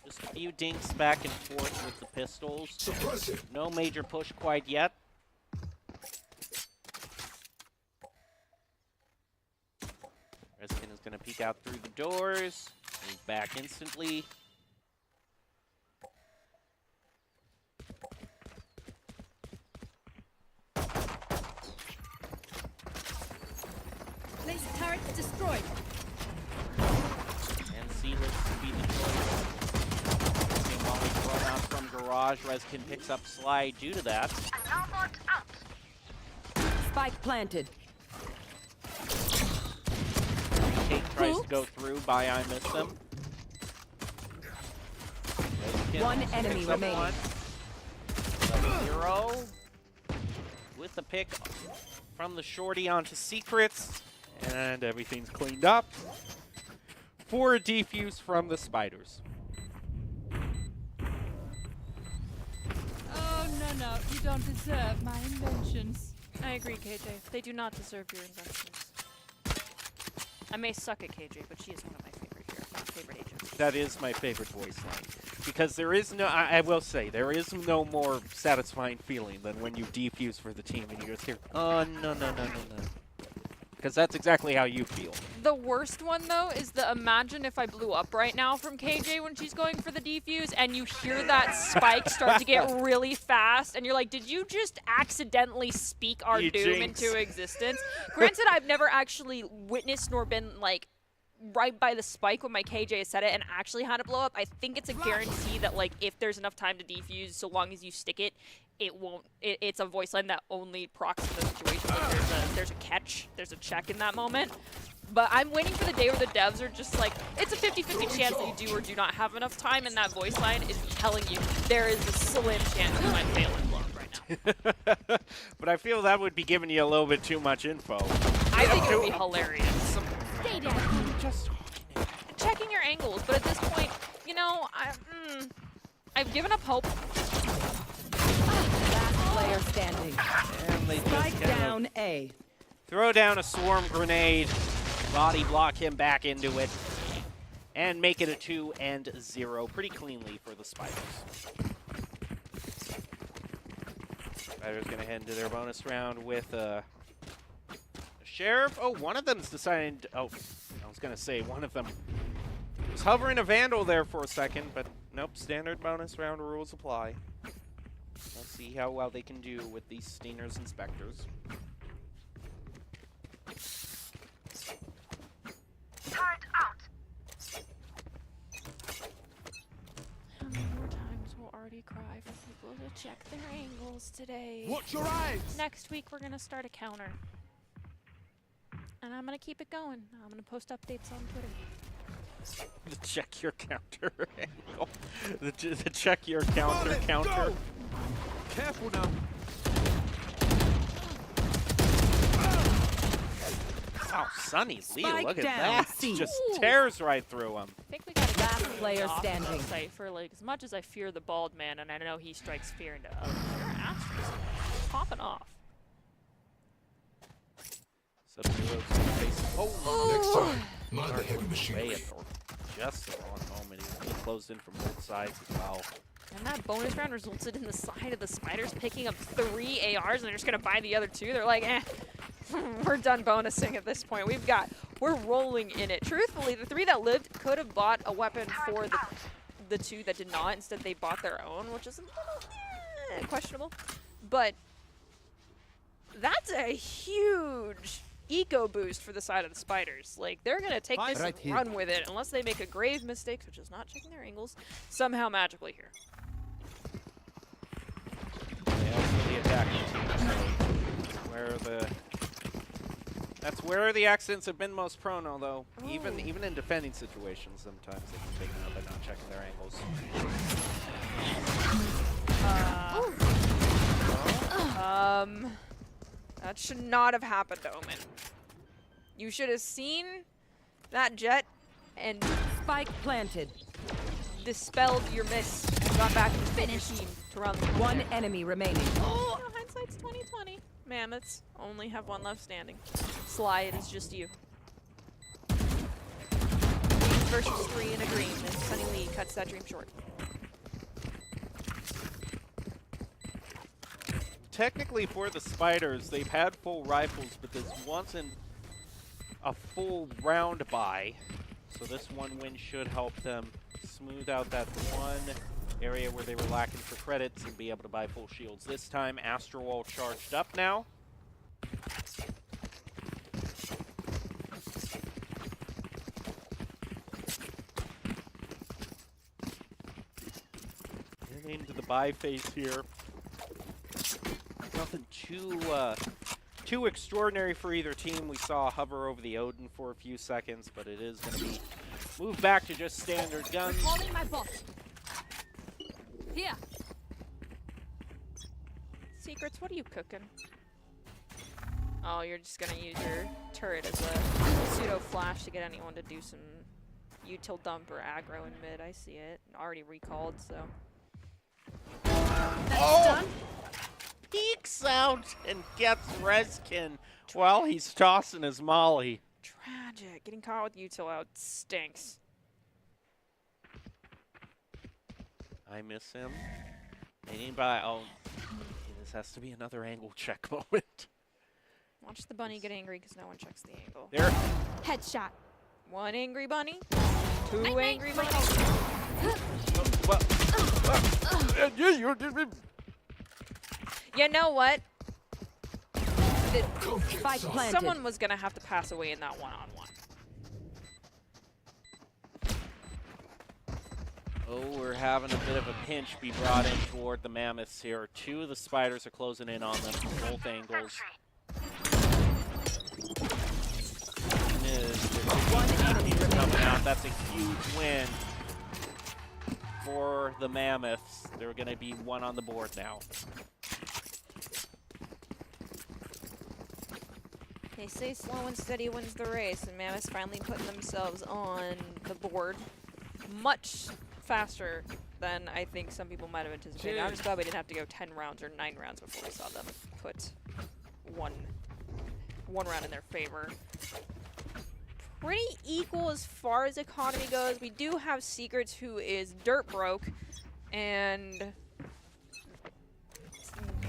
Just a few dinks back and forth with the pistols. Suppressive. No major push quite yet. Reskin is going to peek out through the doors. Move back instantly. Place turret destroyed. And C looks to be the choice. Seeing Molly thrown out from Garage. Reskin picks up Slide due to that. Spike planted. Kate tries to go through by I miss them. Reskin One enemy picks up remaining. one. 0 with the pick from the shorty onto Secrets. And everything's cleaned up for a defuse from the Spiders. Oh, no, you don't deserve my inventions. I agree, KJ. They do not deserve your investments. I may suck at KJ, but she is one of my favorite agents. That is my favorite voice line. Because there is no, I will say, there is no more satisfying feeling than when you defuse for the team and you just hear, oh, no. Because that's exactly how you feel. The worst one, though, is the imagine if I blew up right now from KJ when she's going for the defuse, and you hear that spike start to get really fast, and you're like, did you just accidentally speak our You doom jinx. into existence? Granted, I've never actually witnessed nor been, like, right by the spike when my KJ has said it and actually had it blow up. I think it's a guarantee that, like, if there's enough time to defuse, so long as you stick it, it won't. It's a voice line that only procs in the situation. Like there's a catch, there's a check in that moment. But I'm waiting for the day where the devs are just like, it's a 50-50 chance that you do or do not have enough time, and that voice line is telling you there is a slim chance you might fail and blow up right now. But I feel that would be giving you a little bit too much info. I think it would be hilarious. Stay down. Just Checking your angles, but at this point, you know, I've given up hope. Last player standing. and they just Spike kind of down A. throw down a swarm grenade, body block him back into it, and make it a 2-0 pretty cleanly for the Spiders. Spiders gonna head into their bonus round with a Sheriff. Oh, one of them's deciding. Oh, I was gonna say one of them was hovering a Vandal there for a second, but nope. Standard bonus round rules apply. Let's see how well they can do with these Steiners and Spectres. How many more times will Artie cry for people to check their angles today? Watch your eyes! Next week, we're going to start a counter. And I'm going to keep it going. I'm going to post updates on Twitter. The check your counter angle. The check your counter counter. Go! Careful now. Wow, Sunny Lee, Spike look at down, that. C. Just Ooh. tears right through him. I think we got to get Last player off standing. the site for, like, as much as I fear the bald man, and I know he strikes fear into others, their Astra's popping off. Sub-Zero's face. Oh, Next time, mind the heavy way machinery. at just the wrong moment. He closed in from both sides as well. And that bonus round resulted in the side of the Spiders picking up 3 ARs, and they're just going to buy the other 2. They're like, we're done bonusing at this point. We're rolling in it. Truthfully, the 3 that lived could have bought a weapon for the 2 that did not. Instead, they bought their own, which is a little questionable. But that's a huge eco boost for the side of the Spiders. Like, they're going to take this Right and here. run with it unless they make a grave mistake, such as not checking their angles, somehow magically here. They also the attacking team, so that's where the accidents have been most prone, although even in defending situations, sometimes they can take them out by not checking their angles. That should not have happened, Omen. You should have seen that jet and Spike planted. dispelled your miss and got back to finish team to run the One corner. enemy remaining. Oh, hindsight's 20/20. Mammoths only have one left standing. Sly, it is just you. 3 versus 3 in a dream as Sunny Lee cuts that dream short. Technically, for the Spiders, they've had full rifles, but this wasn't a full round buy. So this one win should help them smooth out that one area where they were lacking for credits and be able to buy full shields. This time, Astro Wall charged up now. Getting into the buy phase here. Nothing too extraordinary for either team. We saw a hover over the Odin for a few seconds, but it is going to be moved back to just standard guns. Calling my bot. Here. Secrets, what are you cooking? Oh, you're just gonna use your turret as a pseudo flash to get anyone to do some util dump or aggro in mid. I see it. Already recalled, so. Oh! Peeks out and gets Reskin while he's tossing his molly. Tragic. Getting caught with util out stinks. I miss him. Anybody? Oh, this has to be another angle check moment. Watch the bunny get angry because no one checks the angle. There. Headshot. 1 angry bunny. 2 angry bunny. You know what? Spike planted. Someone was gonna have to pass away in that one-on-one. Oh, we're having a bit of a pinch be brought in toward the Mammoths here. 2 of the Spiders are closing in on them from both angles. One enemy Coming remaining. out. That's a huge win for the Mammoths. They're going to be 1 on the board now. They say slow and steady wins the race, and Mammoth's finally putting themselves on the board much faster than I think some people might have anticipated. I'm just glad we didn't have to go 10 rounds or 9 rounds before we saw them put one round in their favor. Pretty equal as far as economy goes. We do have Secrets, who is dirt broke, and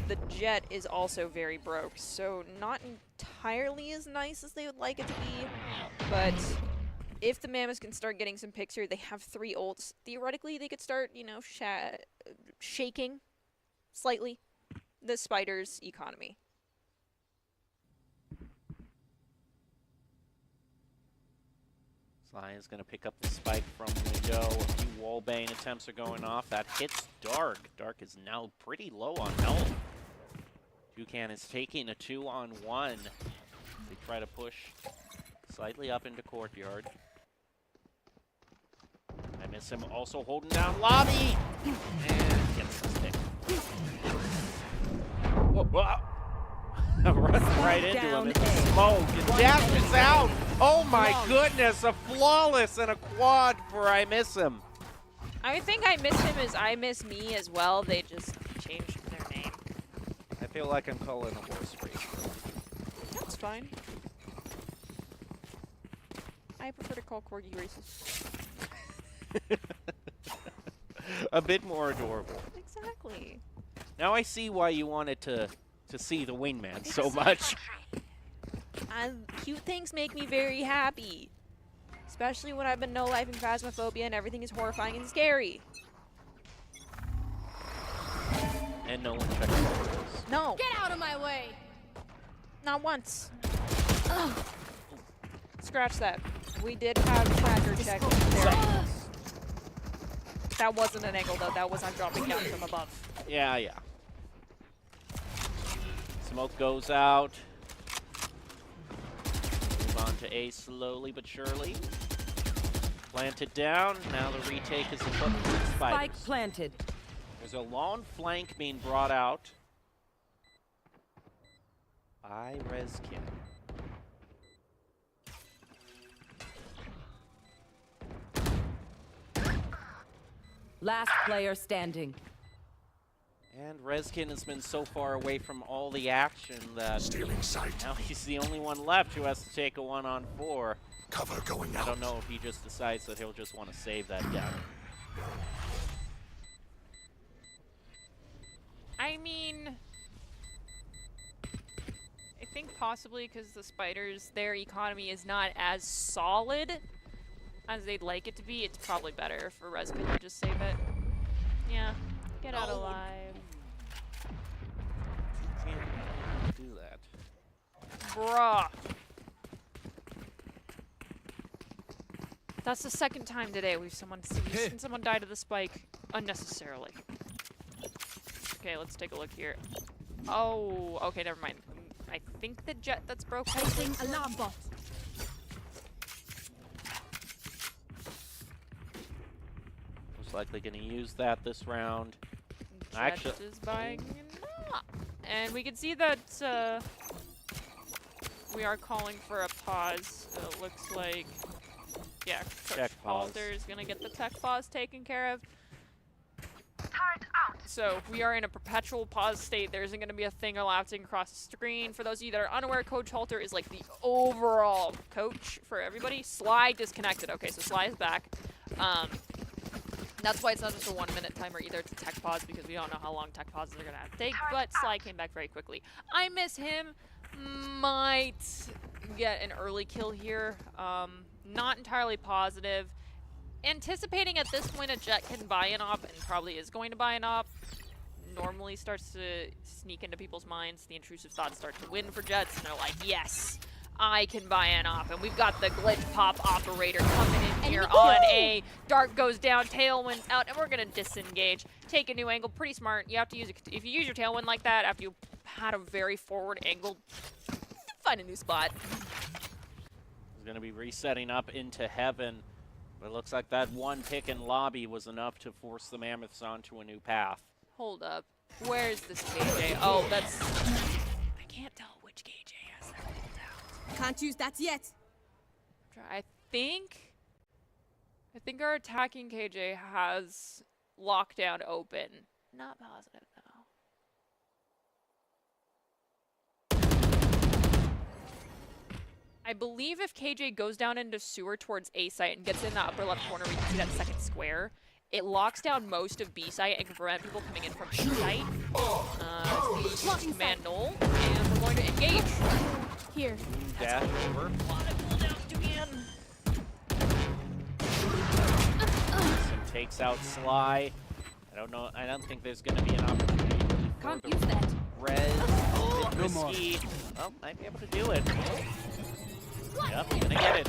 the Jet is also very broke, so not entirely as nice as they would like it to be, but if the Mammoths can start getting some picks here, they have 3 ults. Theoretically, they could start, you know, shaking slightly the Spiders' economy. Sly is going to pick up the spike from window. A few wallbang attempts are going off. That hits Dark. Dark is now pretty low on health. Toucan is taking a 2-on-1. They try to push slightly up into courtyard. I miss him also holding down lobby. And gets the stick. Whoa, whoa. Runs right into him. It's a smoke. And dashes out. Oh my goodness. A flawless and a quad for I miss him. I think I miss him as I miss me as well. They just changed their name. I feel like I'm calling a horse race. That's fine. I prefer to call corgi races. A bit more adorable. Exactly. Now I see why you wanted to see the wingman so much. Cute things make me very happy. Especially when I've been no-lifing Phasmophobia and everything is horrifying and scary. And no one checked the photos. No. Get out of my way. Not once. Scratch that. We did have tracker check there. That wasn't an angle though. That was I'm dropping down from above. Yeah, yeah. Smoke goes out. Move on to A slowly but surely. Plant it down. Now the retake is afoot for the Spiders. Spike planted. There's a long flank being brought out by Rezkin. Last player standing. And Rezkin has been so far away from all the action that Stealing sight. now he's the only one left who has to take a 1-on-4. Cover going I out. don't know if he just decides that he'll just want to save that down. I mean, I think possibly because the Spiders, their economy is not as solid as they'd like it to be. It's probably better for Rezkin to just save it. Yeah, get out alive. You can't do that. Bruh. That's the second time today we've seen someone die to the spike unnecessarily. Okay, let's take a look here. Oh, okay, never mind. I think the jet that's broken. Placing alarm bot. Most likely going to use that this round. Jet Actually, is buying enough. And we can see that we are calling for a pause. So it looks like, yeah, Coach Tech pause. Alter is going to get the tech pause taken care of. So we are in a perpetual pause state. There isn't going to be a thing elapsing across the screen. For those of you that are unaware, Coach Halter is like the overall coach for everybody. Sly disconnected. Okay, so Sly is back. That's why it's not just a 1 minute timer either. It's a tech pause because we don't know how long tech pauses are going to have to take. But Sly came back very quickly. I miss him. Might get an early kill here. Not entirely positive. Anticipating at this point a Jet can buy an op and probably is going to buy an op. Normally starts to sneak into people's minds. The intrusive thoughts start to win for Jets and they're like, yes, I can buy an op. And we've got the glitch pop operator coming in here on A. Dark goes down, tailwind's out, and we're gonna disengage. Take a new angle, pretty smart. You have to use it. If you use your tailwind like that after you had a very forward angle, find a new spot. he's going to be resetting up into heaven. But it looks like that one pick in lobby was enough to force the Mammoths onto a new path. Hold up. Where's this KJ? Oh, that's... I can't tell which KJ has that pulled out. Can't use that yet. I think our attacking KJ has lockdown open. Not positive, though. I believe if KJ goes down into sewer towards A site and gets in the upper left corner, we can see that second square. It locks down most of B site and can prevent people coming in from A site. Command null, and we're going to engage. Here. Dash over. Some takes out Sly. I don't know. I don't think there's going to be an opportunity really for Can't the use that. Rez. No more. Risky. Oh, might be able to do it. Yep, gonna get it.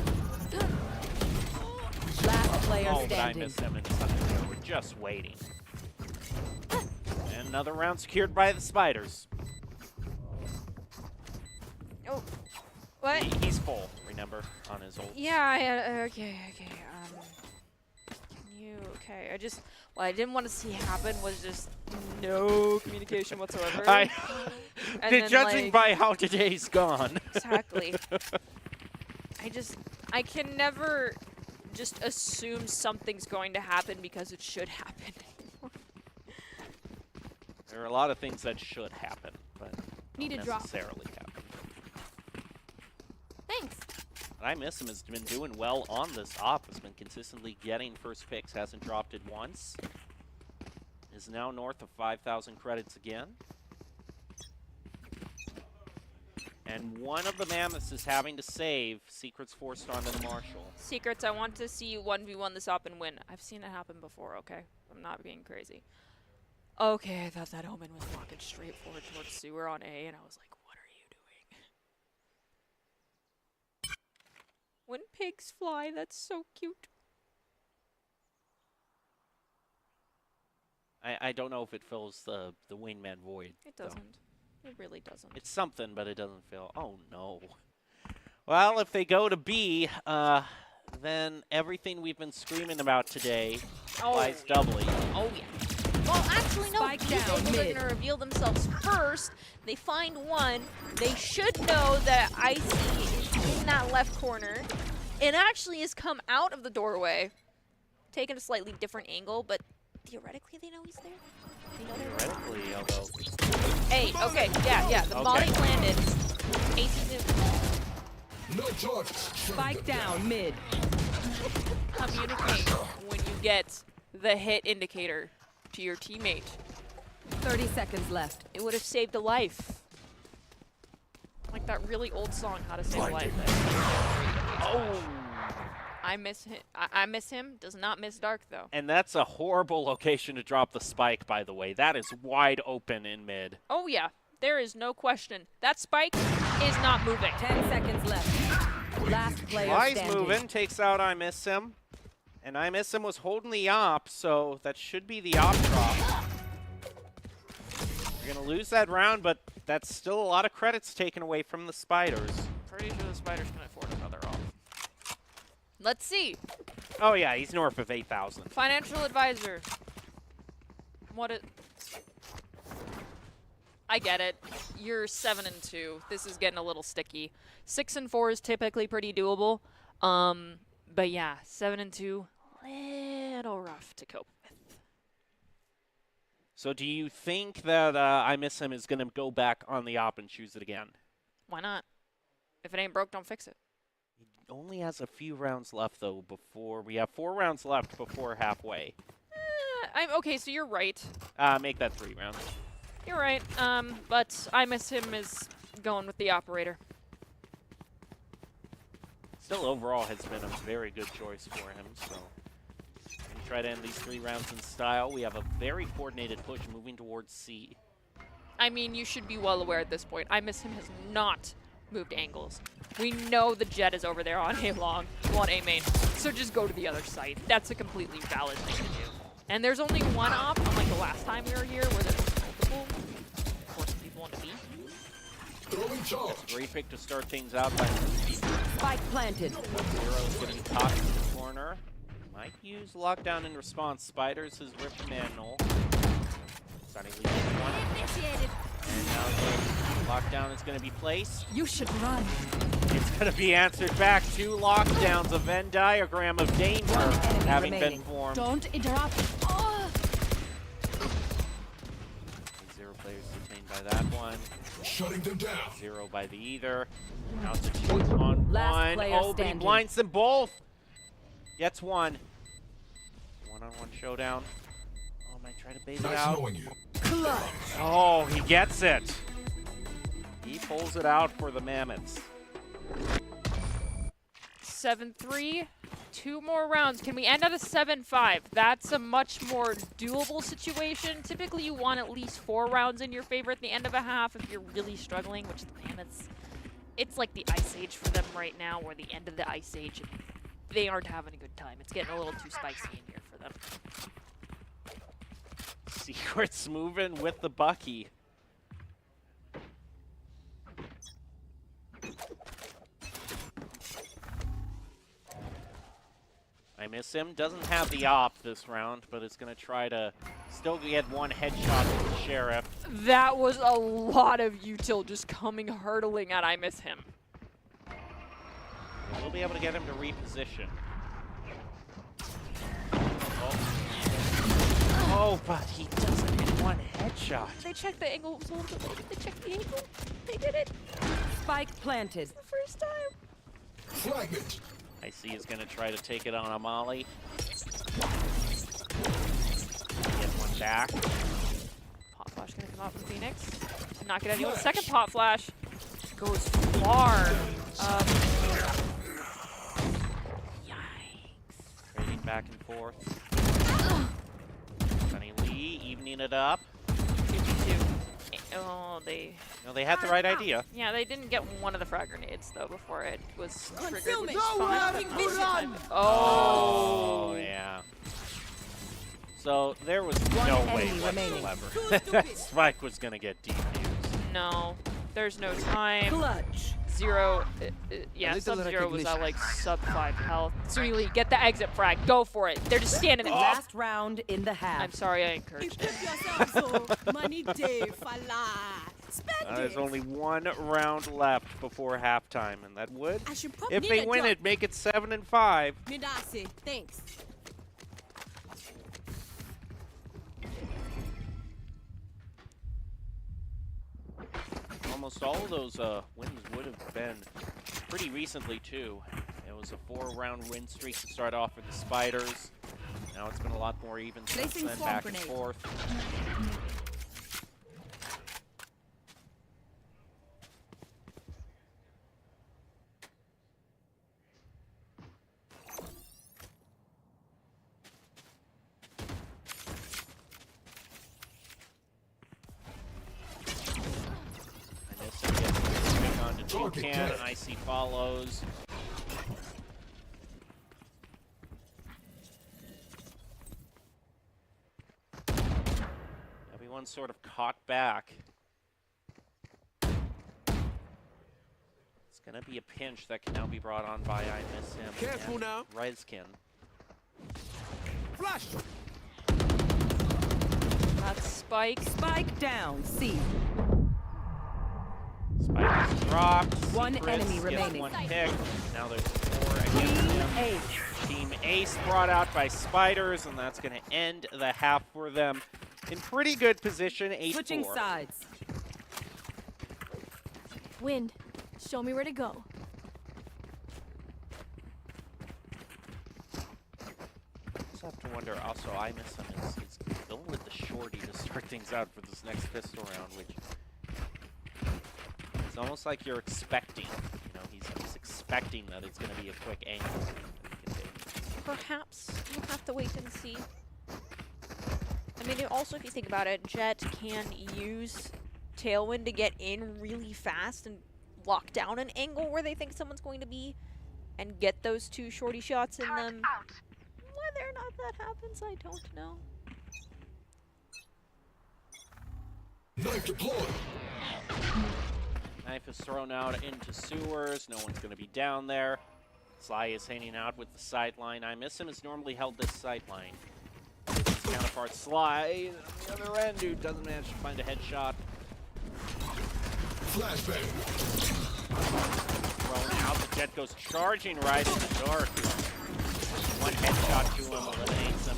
Last player Oh, but I standing. missed him in something there. We're just waiting. And another round secured by the Spiders. Oh, what? He's full, remember, on his ult. Yeah, okay. Can you, okay, what I didn't want to see happen was just no communication whatsoever. And then, Judging like, by how today's gone. Exactly. I can never just assume something's going to happen because it should happen. There are a lot of things that should happen, but Need don't a drop. necessarily happen. Thanks. But I miss him. Has been doing well on this op. Has been consistently getting first picks. Hasn't dropped it once. Is now north of 5,000 credits again. And one of the Mammoths is having to save. Secrets forced onto the Marshall. Secrets, I want to see you 1v1 this up and win. I've seen it happen before, okay? I'm not being crazy. Okay, I thought that Omen was walking straight forward towards sewer on A, and I was like, what are you When pigs fly, that's so cute. I don't know if it fills the wingman void. It though. doesn't. It really doesn't. It's something, but it doesn't fill. Oh, no. Well, if they go to B, then everything we've been screaming about today applies doubly. Oh, yeah. Well, actually, no. Spike These down, angles are mid. going to reveal themselves first. They find one. They should know that Icy is in that left corner. It actually has come out of the doorway, taken a slightly different angle, but theoretically they know he's there. They know they're there. Theoretically, although... Hey, okay, yeah. The molly landed. AC's in. No charges. Spike down mid. Communicate when you get the hit indicator to your teammate. 30 seconds left. It would have saved a life. Like that really old song, How to Save a Life. Oh! I miss him. I miss him. Does not miss Dark, though. And that's a horrible location to drop the spike, by the way. That is wide open in mid. Oh, yeah. There is no question. That spike is not moving. 10 seconds left. Last player Fly's standing. moving, takes out I Miss Him. And I Miss Him was holding the op, so that should be the op drop. You're going to lose that round, but that's still a lot of credits taken away from the Spiders. Pretty sure the Spiders can afford another off. Let's see. Oh, yeah, he's north of 8,000. Financial advisor. What it? I get it. You're 7-2. This is getting a little sticky. 6-4 is typically pretty doable. But yeah, 7-2, little rough to cope with. So do you think that I Miss Him is going to go back on the op and choose it again? Why not? If it ain't broke, don't fix it. He only has a few rounds left, though, before... We have 4 rounds left before halfway. Okay, so you're right. Make that 3 rounds. You're right. But I Miss Him is going with the operator. Still, overall, has been a very good choice for him, so... Gonna try to end these 3 rounds in style. We have a very coordinated push moving towards C. I mean, you should be well aware at this point. I Miss Him has not moved angles. We know the jet is over there on A long, on A main, so just go to the other side. That's a completely valid thing to do. And there's only one op, unlike the last time we were here, where there's multiple. Of course, people want to be. Throwing charge. Great pick to start things out by Spike planted. Zero's getting tossed in the corner. Might use lockdown in response. Spiders has ripped the manhole. Sunny leads one. Initiated. And now the lockdown is going to be placed. You should run. It's going to be answered back. 2 lockdowns. A Venn diagram of danger enemy having been remaining. formed. Don't interrupt. Oh. 0 players detained by that one. Shutting them down. 0 by the either. Now it's a 2-on-1. Last player Oh, but he standing. blinds them both. Gets one. 1-on-1 showdown. Oh, might try to bait it Nice out. knowing you. Oh, he gets it. He pulls it out for the Mammoths. 7-3, 2 more rounds. Can we end at a 7-5? That's a much more doable situation. Typically, you want at least 4 rounds in your favor at the end of a half if you're really struggling, which the Mammoths, it's like the Ice Age for them right now, or the end of the Ice Age. And they aren't having a good time. It's getting a little too spicy in here for them. Secret's moving with the Bucky. I Miss Him. Doesn't have the op this round, but it's going to try to still get one headshot with the Sheriff. That was a lot of util just coming hurtling at I Miss Him. We'll be able to get him to reposition. Oh, but he doesn't hit one headshot. They checked the angle. It was a little bit late. They checked the angle. They did it. Spike planted. The first time. Fragment. Icy is going to try to take it on a molly. Get one back. Pop flash gonna come out from Phoenix. Not get anyone. Second pop flash goes far. Yikes. Trading back and forth. Sunny Lee evening it up. 2v2. Oh, they. No, they had the right idea. Yeah, they didn't get one of the frag grenades though before it was triggered. Which Concealment. is fine. Moving vision. Oh, yeah. So there was no way enemy remaining. whatsoever that Spike was going to get defused. No, there's no time. Clutch. Zero. Yeah, little Sub-Zero was at recognition. like sub 5 health. Suili, get the exit frag. Go for it. They're just standing there. Last round in the half. I'm sorry I encouraged it. Equip yourself, so money day for life. Spend There's it. only one round left before halftime, and that would, I should probably if they win it, make it 7-5. Midasi, thanks. Almost all of those wins would have been pretty recently, too. It was a 4-round win streak to start off with the Spiders. Now it's been a lot more even since Placing then, swamp back and grenade. forth. I miss him getting the swing onto Toucan. Icy follows. Everyone's sort of caught back. It's going to be a pinch that can now be brought on by I Miss Him. Careful and now. Rezkin. Flash. That's Spike. Spike down. C. Spike is dropped. One Secrets enemy gets remaining. one pick. Now there's 4 against him. Ace. Team Ace brought out by Spiders, and that's going to end the half for them in pretty good position, 8-4. Switching sides. Wind, show me where to go. I just have to wonder, also, I Miss Him is going with the shorty to start things out for this next pistol round, which it's almost like you're expecting, you know, he's expecting that it's going to be a quick angle. Perhaps we'll have to wait and see. I mean, also, if you think about it, Jet can use Tailwind to get in really fast and lock down an angle where they think someone's going to be and get those 2 shorty shots in them. Whether or not that happens, I don't know. Knife deployed. Knife is thrown out into sewers. No one's going to be down there. Sly is hanging out with the sideline. I Miss Him has normally held this sideline. His counterpart Sly on the other end, who doesn't manage to find a headshot. Flashbang. Thrown out. The Jet goes charging right in the dark. One headshot to him eliminates him.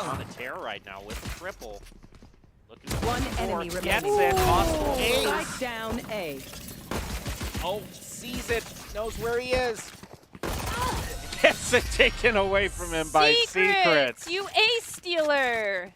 On a tear right now with a triple. Looking for One the fourth. enemy Gets remaining. it. Possible Spike ace. down A. Oh, sees it. Knows where he is. Gets it taken away from him by Secrets. You ace stealer!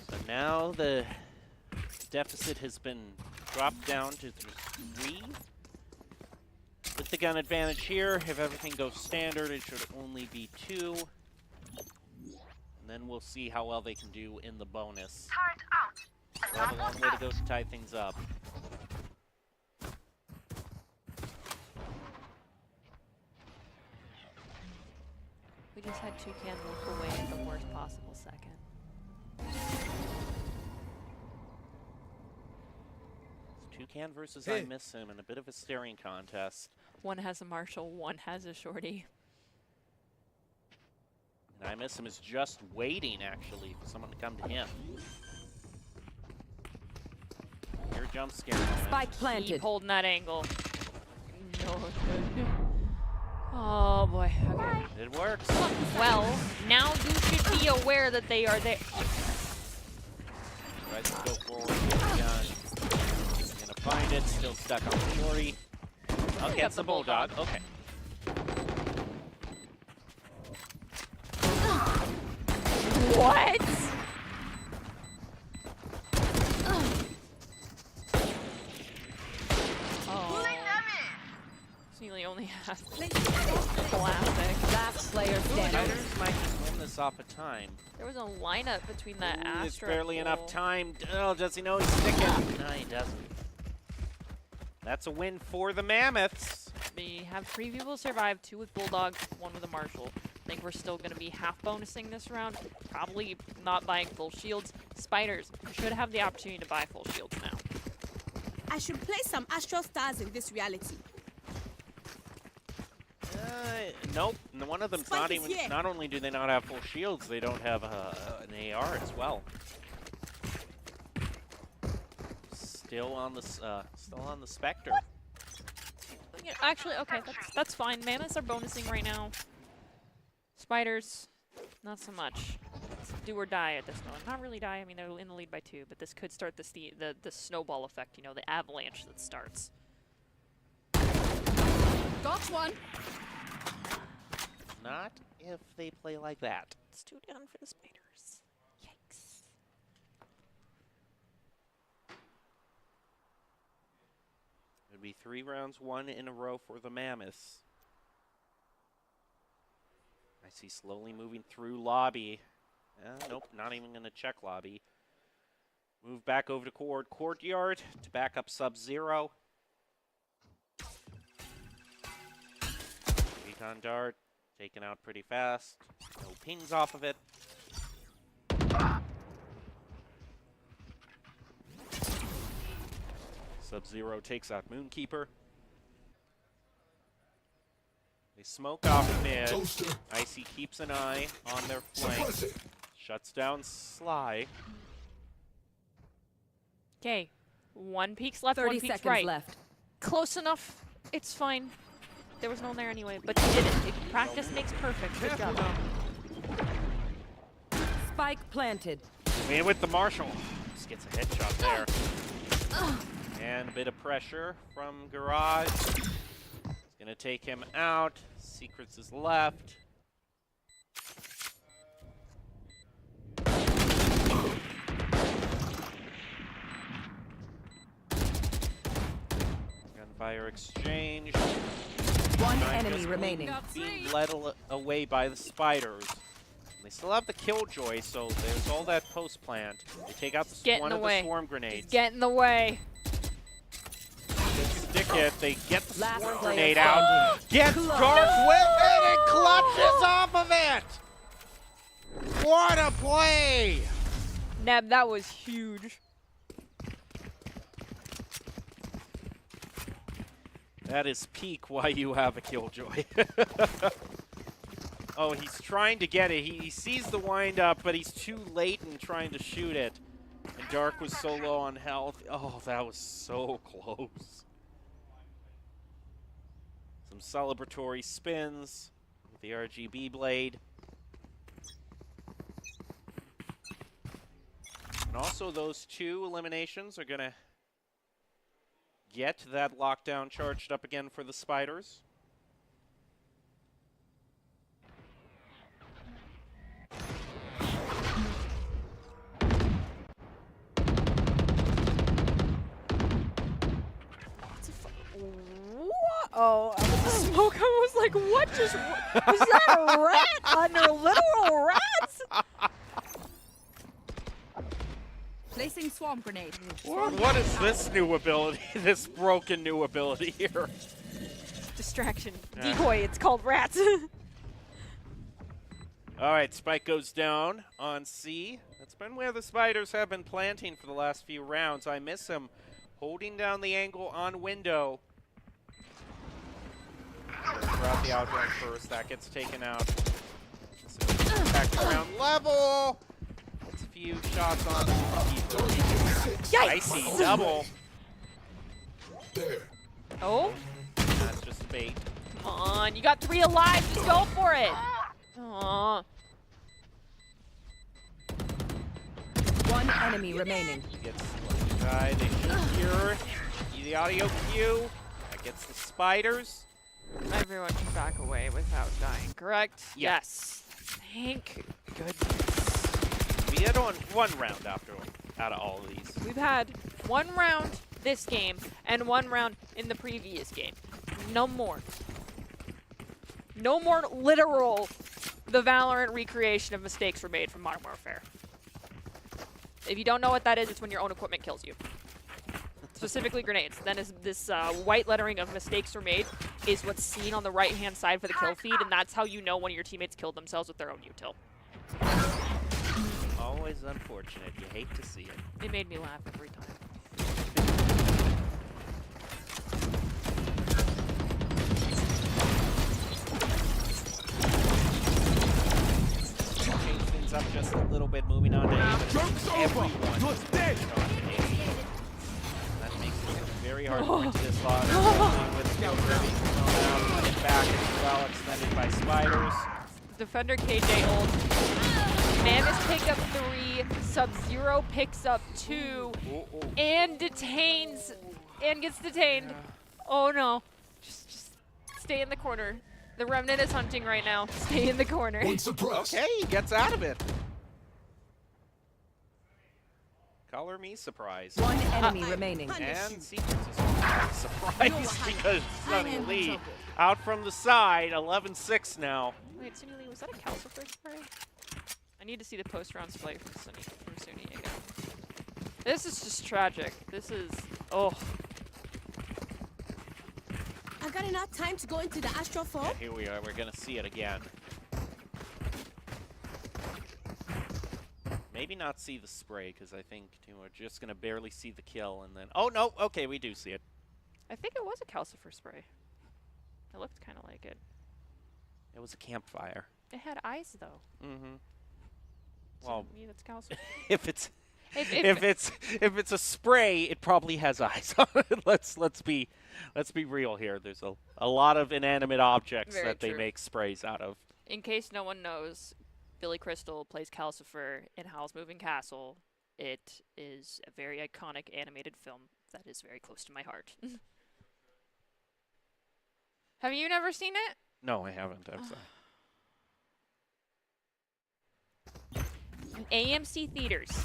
So now the deficit has been dropped down to 3. With the gun advantage here, if everything goes standard, it should only be 2. And then we'll see how well they can do in the bonus. We'll have a long way to go to tie things up. We just had Toucan look away at the worst possible second. Toucan versus Hey. I Miss Him in a bit of a staring contest. One has a Marshall, one has a shorty. And I Miss Him is just waiting, actually, for someone to come to him. Your jump scare moment. Spike Keep planted. holding that angle. No. Oh boy. Okay. It works. Well, now you should be aware that they are there. Tries to go forward with the gun. He's gonna find it, still stuck on the shorty. Against the Bulldog. Okay. What? off of time. There was a lineup between that Ooh, there's Astra. barely enough goal. time. Oh, does he know he's sticking? No, he doesn't. That's a win for the Mammoths. We have 3 people survive, 2 with Bulldog, 1 with a Marshall. I think we're still going to be half bonusing this round. Probably not buying full shields. Spiders should have the opportunity to buy full shields now. I should play some Astral Stars in this reality. Nope. One of them's Spike not is even. here. Not only do they not have full shields, they don't have an AR as well. Still on the Spectre. Yeah, actually, okay, that's fine. Mammoths are bonusing right now. Spiders, not so much. It's do or die at this moment. Not really die. I mean, they're in the lead by 2, but this could start the snowball effect. You know, the avalanche that starts. Got one. Not if they play like that. It's 2 down for the Spiders. Yikes. It'd be 3 rounds, 1 in a row for the Mammoths. I see slowly moving through lobby. Nope, not even going to check lobby. Move back over to courtyard to back up Sub-Zero. Recon dart taken out pretty fast. No pings off of it. Sub-Zero takes out Moonkeeper. They smoke off mid. Toaster. Icy keeps an eye on their flank. Suppress it. Shuts down Sly. Okay, 1 peek's left, 30 1 peek's seconds right. left. Close enough. It's fine. There was no one there anyway, but you did it. Practice makes perfect. Good Careful job. now. Spike planted. Man with the Marshall. Just gets a headshot there. And a bit of pressure from Garage. It's going to take him out. Secrets is left. Gunfire exchange. 1 Nine enemy just remaining. being led away by the Spiders. They still have the Killjoy, so there's all that post plant. They take out Get in one the of way. the swarm grenades. Get in the way. Stick it. They get the Last swarm player grenade out. standing. Gets Dark with it and clutches off of it. What a play! Neb, that was huge. That is peak why you have a Killjoy. Oh, he's trying to get it. He sees the wind up, but he's too late in trying to shoot it. And Dark was so low on health. Oh, that was so close. Some celebratory spins with the RGB blade. And also those 2 eliminations are going to get that lockdown charged up again for the Spiders. Oh, I was the smoke. I was like, what just... Was that a rat under literal rats? Placing swarm grenade. What is this new ability? This broken new ability here. Distraction. Yeah. Decoy, it's called rats. All right, Spike goes down on C. That's been where the Spiders have been planting for the last few rounds. I miss him holding down the angle on window. Throughout the outrun first, that gets taken out. Back around level. Gets a few shots on the keeper. Yikes! Icy double. There. Oh, That's just a bait. come on. You got 3 alive. Just go for it. Aw. 1 enemy remaining. He gets lucky guy. They should hear the audio cue. That gets the Spiders. Everyone can back away without dying, correct? Yeah. Yes. Thank goodness. We had one round out of all of these. We've had 1 round this game and 1 round in the previous game. No more. No more literal the Valorant recreation of mistakes were made from Modern Warfare. If you don't know what that is, it's when your own equipment kills you. Specifically grenades. Then is this white lettering of mistakes were made is what's seen on the right-hand side for the kill feed, and that's how you know one of your teammates killed themselves with their own util. Always unfortunate. You hate to see it. It made me laugh every time. Change things up just a little bit, moving on to A. Joke's over. Everyone You're is dead. moving on to A. That makes it very hard to win to this log. With skill ready to throw out, get back as well, extended by spiders. Defender KJ ult. Mammoth picked up 3, Sub-Zero picks up 2, and detains, and gets detained. Oh no. Just stay in the corner. The Remnant is hunting right now. Stay in the corner. One suppressed. Okay, he gets out of it. Color me surprised. One enemy remaining. And Secrets is surprised because Sunny Lee out from the side, 11-6 now. Wait, Sunny Lee, was that a Calcifer spray? I need to see the post-round spray from Sunny again. This is just tragic. This is, oh. I got enough time to go into the Astro 4. Yeah, here we are. We're going to see it again. Maybe not see the spray, because I think we're just going to barely see the kill, and then... Oh, no! Okay, we do see it. I think it was a Calcifer spray. It looked kind of like it. It was a campfire. It had eyes, though. Mm-hmm. So Well, maybe that's Calcifer. if it's a spray, it probably has eyes on it. Let's be real here. There's a lot of inanimate objects Very that they true. make sprays out of. In case no one knows, Billy Crystal plays Calcifer in Howl's Moving Castle. It is a very iconic animated film that is very close to my heart. Have you never seen it? No, I haven't. I'm sorry. AMC theaters,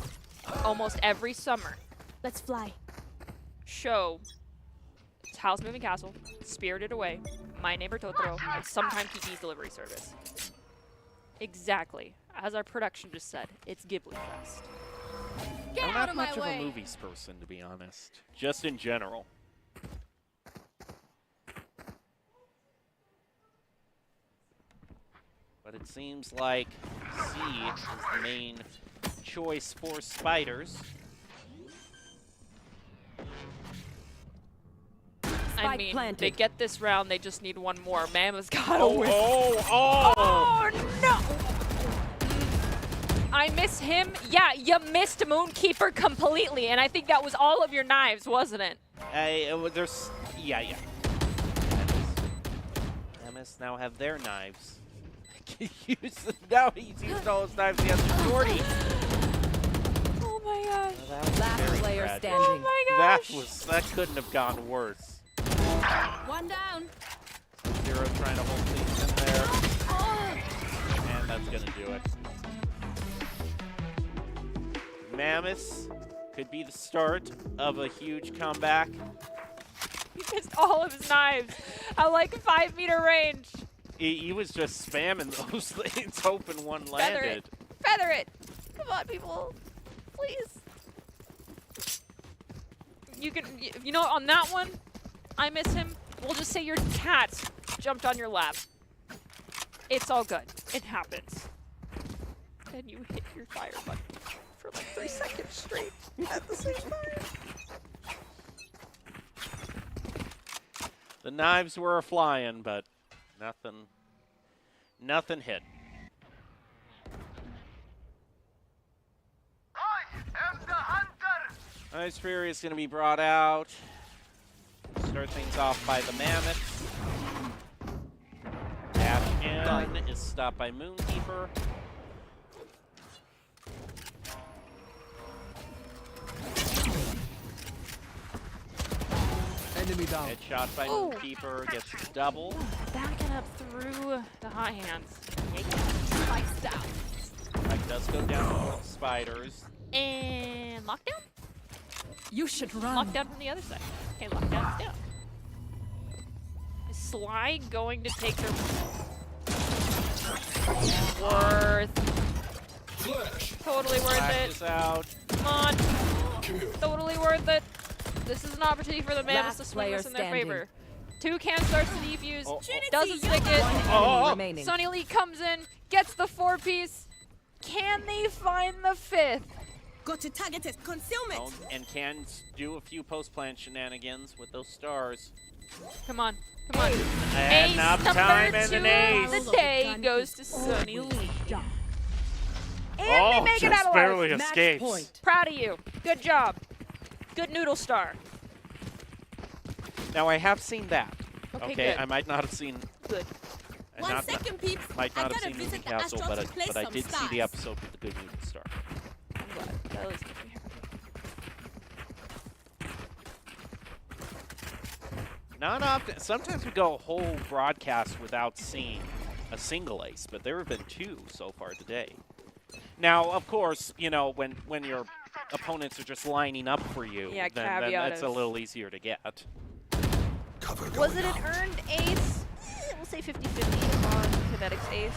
almost every summer, Let's fly. show Howl's Moving Castle, Spirited Away, My Neighbor Totoro, and sometimes PP's Delivery Service. Exactly. As our production just said, it's Ghibli Fest. Get I'm out not of my much of way. a movies person, to be honest. Just in general. But it seems like C is the main choice for spiders. I Spike mean, planted. they get this round, they just need one more. Mammoth's gotta Oh, win. oh! Oh, no! I miss him. Yeah, you missed Moonkeeper completely, and I think that was all of your knives, wasn't it? There's... Yeah. MS now have their knives. Now he's used all his knives. He has a shorty. Oh my gosh. Well, that was Last very player tragic. standing. Oh my gosh. That couldn't have gone worse. One down. Zero trying to hold things in there. And that's gonna do it. Mammoth could be the start of a huge comeback. He missed all of his knives at like 5 meter range. He was just spamming those things, hoping one Feather landed. it. Feather it. Come on, people. Please. You can, you know, on that one, I miss him. We'll just say your cat jumped on your lap. It's all good. It happens. Then you hit your fire button for like 3 seconds straight at the same time. The knives were a-flying, but nothing hit. I am the hunter! Ice Fury is going to be brought out. Start things off by the Mammoth. Dash in is stopped by Moonkeeper. Enemy down. Headshot by Ooh. Moonkeeper gets double. Backing up through the hot hands. Spikes down. Spike does go down with spiders. And lockdown? You should run. Lockdown from the other side. Okay, lockdown's down. Is Sly going to take their... Worth. Flash. Totally worth Flash it. is out. Come on. Kill. Totally worth it. This is an opportunity for the Mammoths to Last swing player this in their standing. favor. Toucan starts to defuse. Oh, Doesn't stick it. One Oh. enemy remaining. Sunny Lee comes in, gets the 4-piece. Can they find the 5th? Got to target it. Concealment. Oh, and can do a few post-plant shenanigans with those stars. Come on. Come on. And Ace enough number time 2 and an of ace. the day goes to Sunny Lee. And Oh, they make it just out barely alive. Match escapes. point. Proud of you. Good job. Good noodle star. Now I have seen that. Okay, Okay, good. I might not have seen. Good. I One not- second, peeps. Might I not have gotta seen Moving visit the Castle, Astro but to play I some did see stars. the episode with the good movie star. I'm glad. That was making me happy. Not often. Sometimes we go a whole broadcast without seeing a single ace, but there have been 2 so far today. Now, of course, you know, when your opponents are just lining up for you, Yeah, then caveat that's a of- little easier to get. Cover going Was it an out. earned ace? We'll say 50-50 on Kinetic's ace.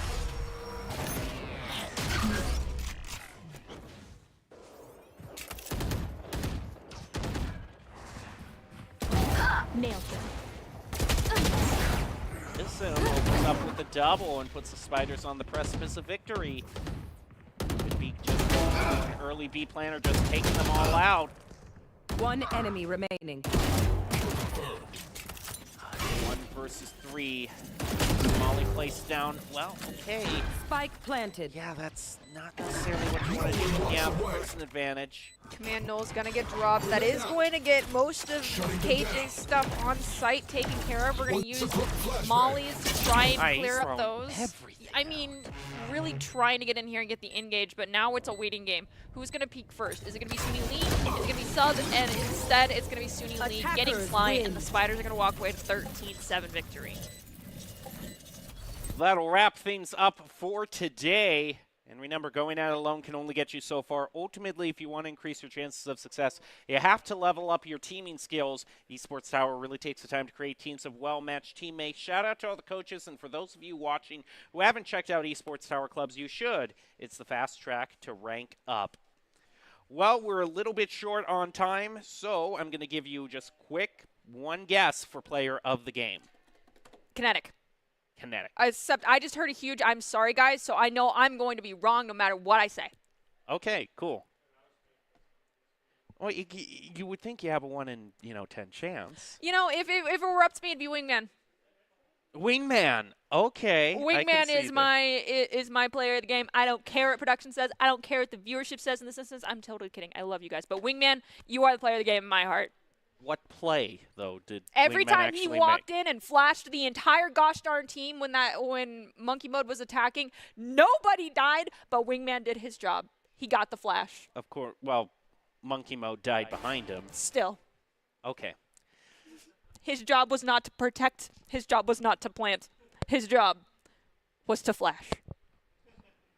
Nailed him. This opens up with a double and puts the Spiders on the precipice of victory. Could be just an early B planner just taking them all out. One enemy remaining. 1 versus 3. Molly placed down. Well, okay. Spike planted. Yeah, that's not necessarily what you want to do. Yeah, person advantage. Command Null's gonna get dropped. That is going to get most of KJ's stuff on site taken care of. We're gonna use Molly's to try and Nice. clear up Thrown those. everything. I mean, really trying to get in here and get the engage, but now it's a waiting game. Who's gonna peek first? Is it gonna be Suni Lee? Is it gonna be Sub? And instead, it's gonna be Suni Lee getting Attackers Sly, win. and the Spiders are gonna walk away to 13-7 victory. That'll wrap things up for today. And remember, going at it alone can only get you so far. Ultimately, if you want to increase your chances of success, you have to level up your teaming skills. Esports Tower really takes the time to create teams of well-matched teammates. Shout out to all the coaches, and for those of you watching who haven't checked out Esports Tower clubs, you should. It's the fast track to rank up. Well, we're a little bit short on time, so I'm going to give you just quick one guess for player of the game. Kinetic. Kinetic. Except I just heard a huge I'm sorry, guys, so I know I'm going to be wrong no matter what I say. Okay, cool. Well, you would think you have a 1 in, 10 chance. You know, if it were up to me, it'd be Wingman. Wingman. Okay. I Wingman can see is my player of the game. I don't care what production says. I don't care what the viewership says in this instance. I'm totally kidding. I love you guys. But Wingman, you are the player of the game in my heart. What play, though, did Every Wingman time he actually walked make? in and flashed the entire gosh darn team when Monkey Mode was attacking, nobody died, but Wingman did his job. He got the flash. Of course. Well, Monkey Mode died behind him. Still. Okay. His job was not to protect. His job was not to plant. His job was to flash.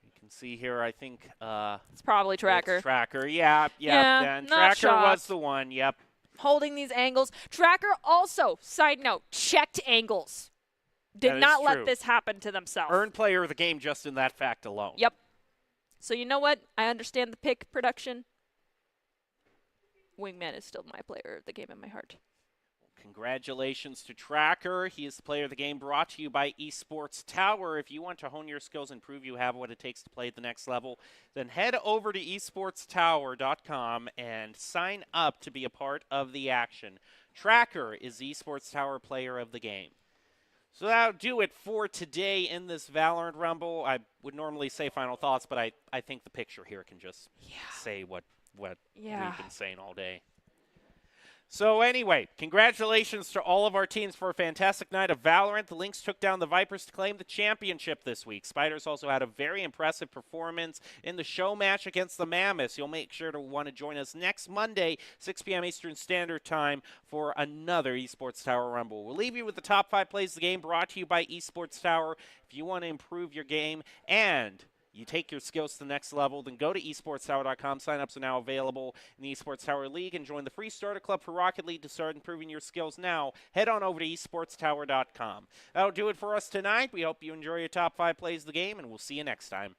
You can see here, I think. It's probably Tracker. It's Tracker. Yeah. Yeah, Then not Tracker was shocked. the one. Yep. Holding these angles. Tracker also, side note, checked angles. That Did is not let true. this happen to themselves. Earned player of the game just in that fact alone. Yep. So you know what? I understand the pick production. Wingman is still my player of the game in my heart. Congratulations to Tracker. He is the player of the game, brought to you by Esports Tower. If you want to hone your skills and prove you have what it takes to play at the next level, then head over to esportstower.com and sign up to be a part of the action. Tracker is Esports Tower player of the game. So that'll do it for today in this Valorant Rumble. I would normally say final thoughts, but I think the picture here can just say what we've been saying all day. So anyway, congratulations to all of our teams for a fantastic night of Valorant. The Lynx took down the Vipers to claim the championship this week. Spiders also had a very impressive performance in the show match against the Mammoths. You'll make sure to want to join us next Monday, 6 p.m. Eastern Standard Time, for another Esports Tower Rumble. We'll leave you with the top 5 plays of the game, brought to you by Esports Tower. If you want to improve your game and you take your skills to the next level, then go to esportstower.com. Sign-ups are now available in the Esports Tower League, and join the free starter club for Rocket League to start improving your skills now. Head on over to esportstower.com. That'll do it for us tonight. We hope you enjoy your top 5 plays of the game, and we'll see you next time.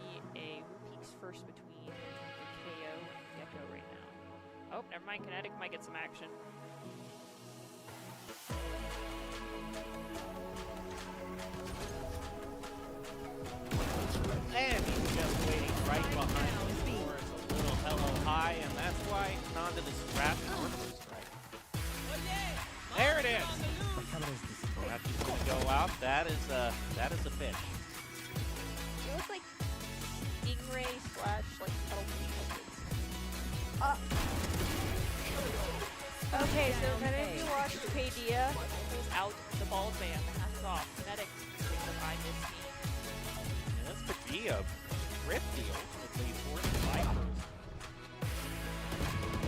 Peaks first between KO and Gecko right now. Oh, never mind. Kinetic might get some action. And he's just waiting right behind him for a little hello hi, and that's why it's on to this rapid orbital strike. There it is. That's just going to go out. That is a fish. It looks like Stingray slash like Cuddlepea. Okay, so kind of if you watch Kadia pulls out the ball band, the hats off. Kinetic is behind his team. And that's Padilla. Thrifty ultimately for the Vipers.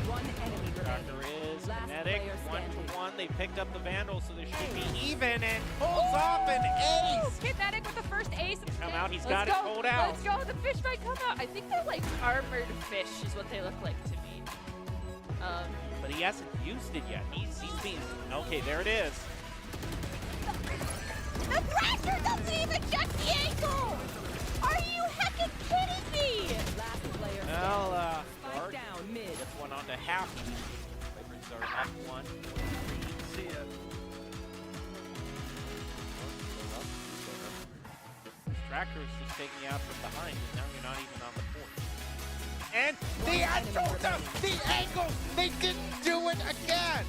One enemy Tracker remaining. is Last Kinetic, player 1-1. They picked up the Vandal, so they should be even, and pulls off an ace. Kinetic with the first ace of the Come game. out, he's Let's got it go. pulled out. Let's go, the fish might come out. I think they're like armored fish is what they look like to me. But he hasn't used it yet. He's being, okay, there it is. The Thrasher doesn't even check the ankle! Are you heckin' kidding me? Last player Well, Spike Guard down mid. gets one onto half. Vipers are up 1. See it. Tracker's just taking you out from behind, and now you're not even on the point. And the angles, they didn't do it again!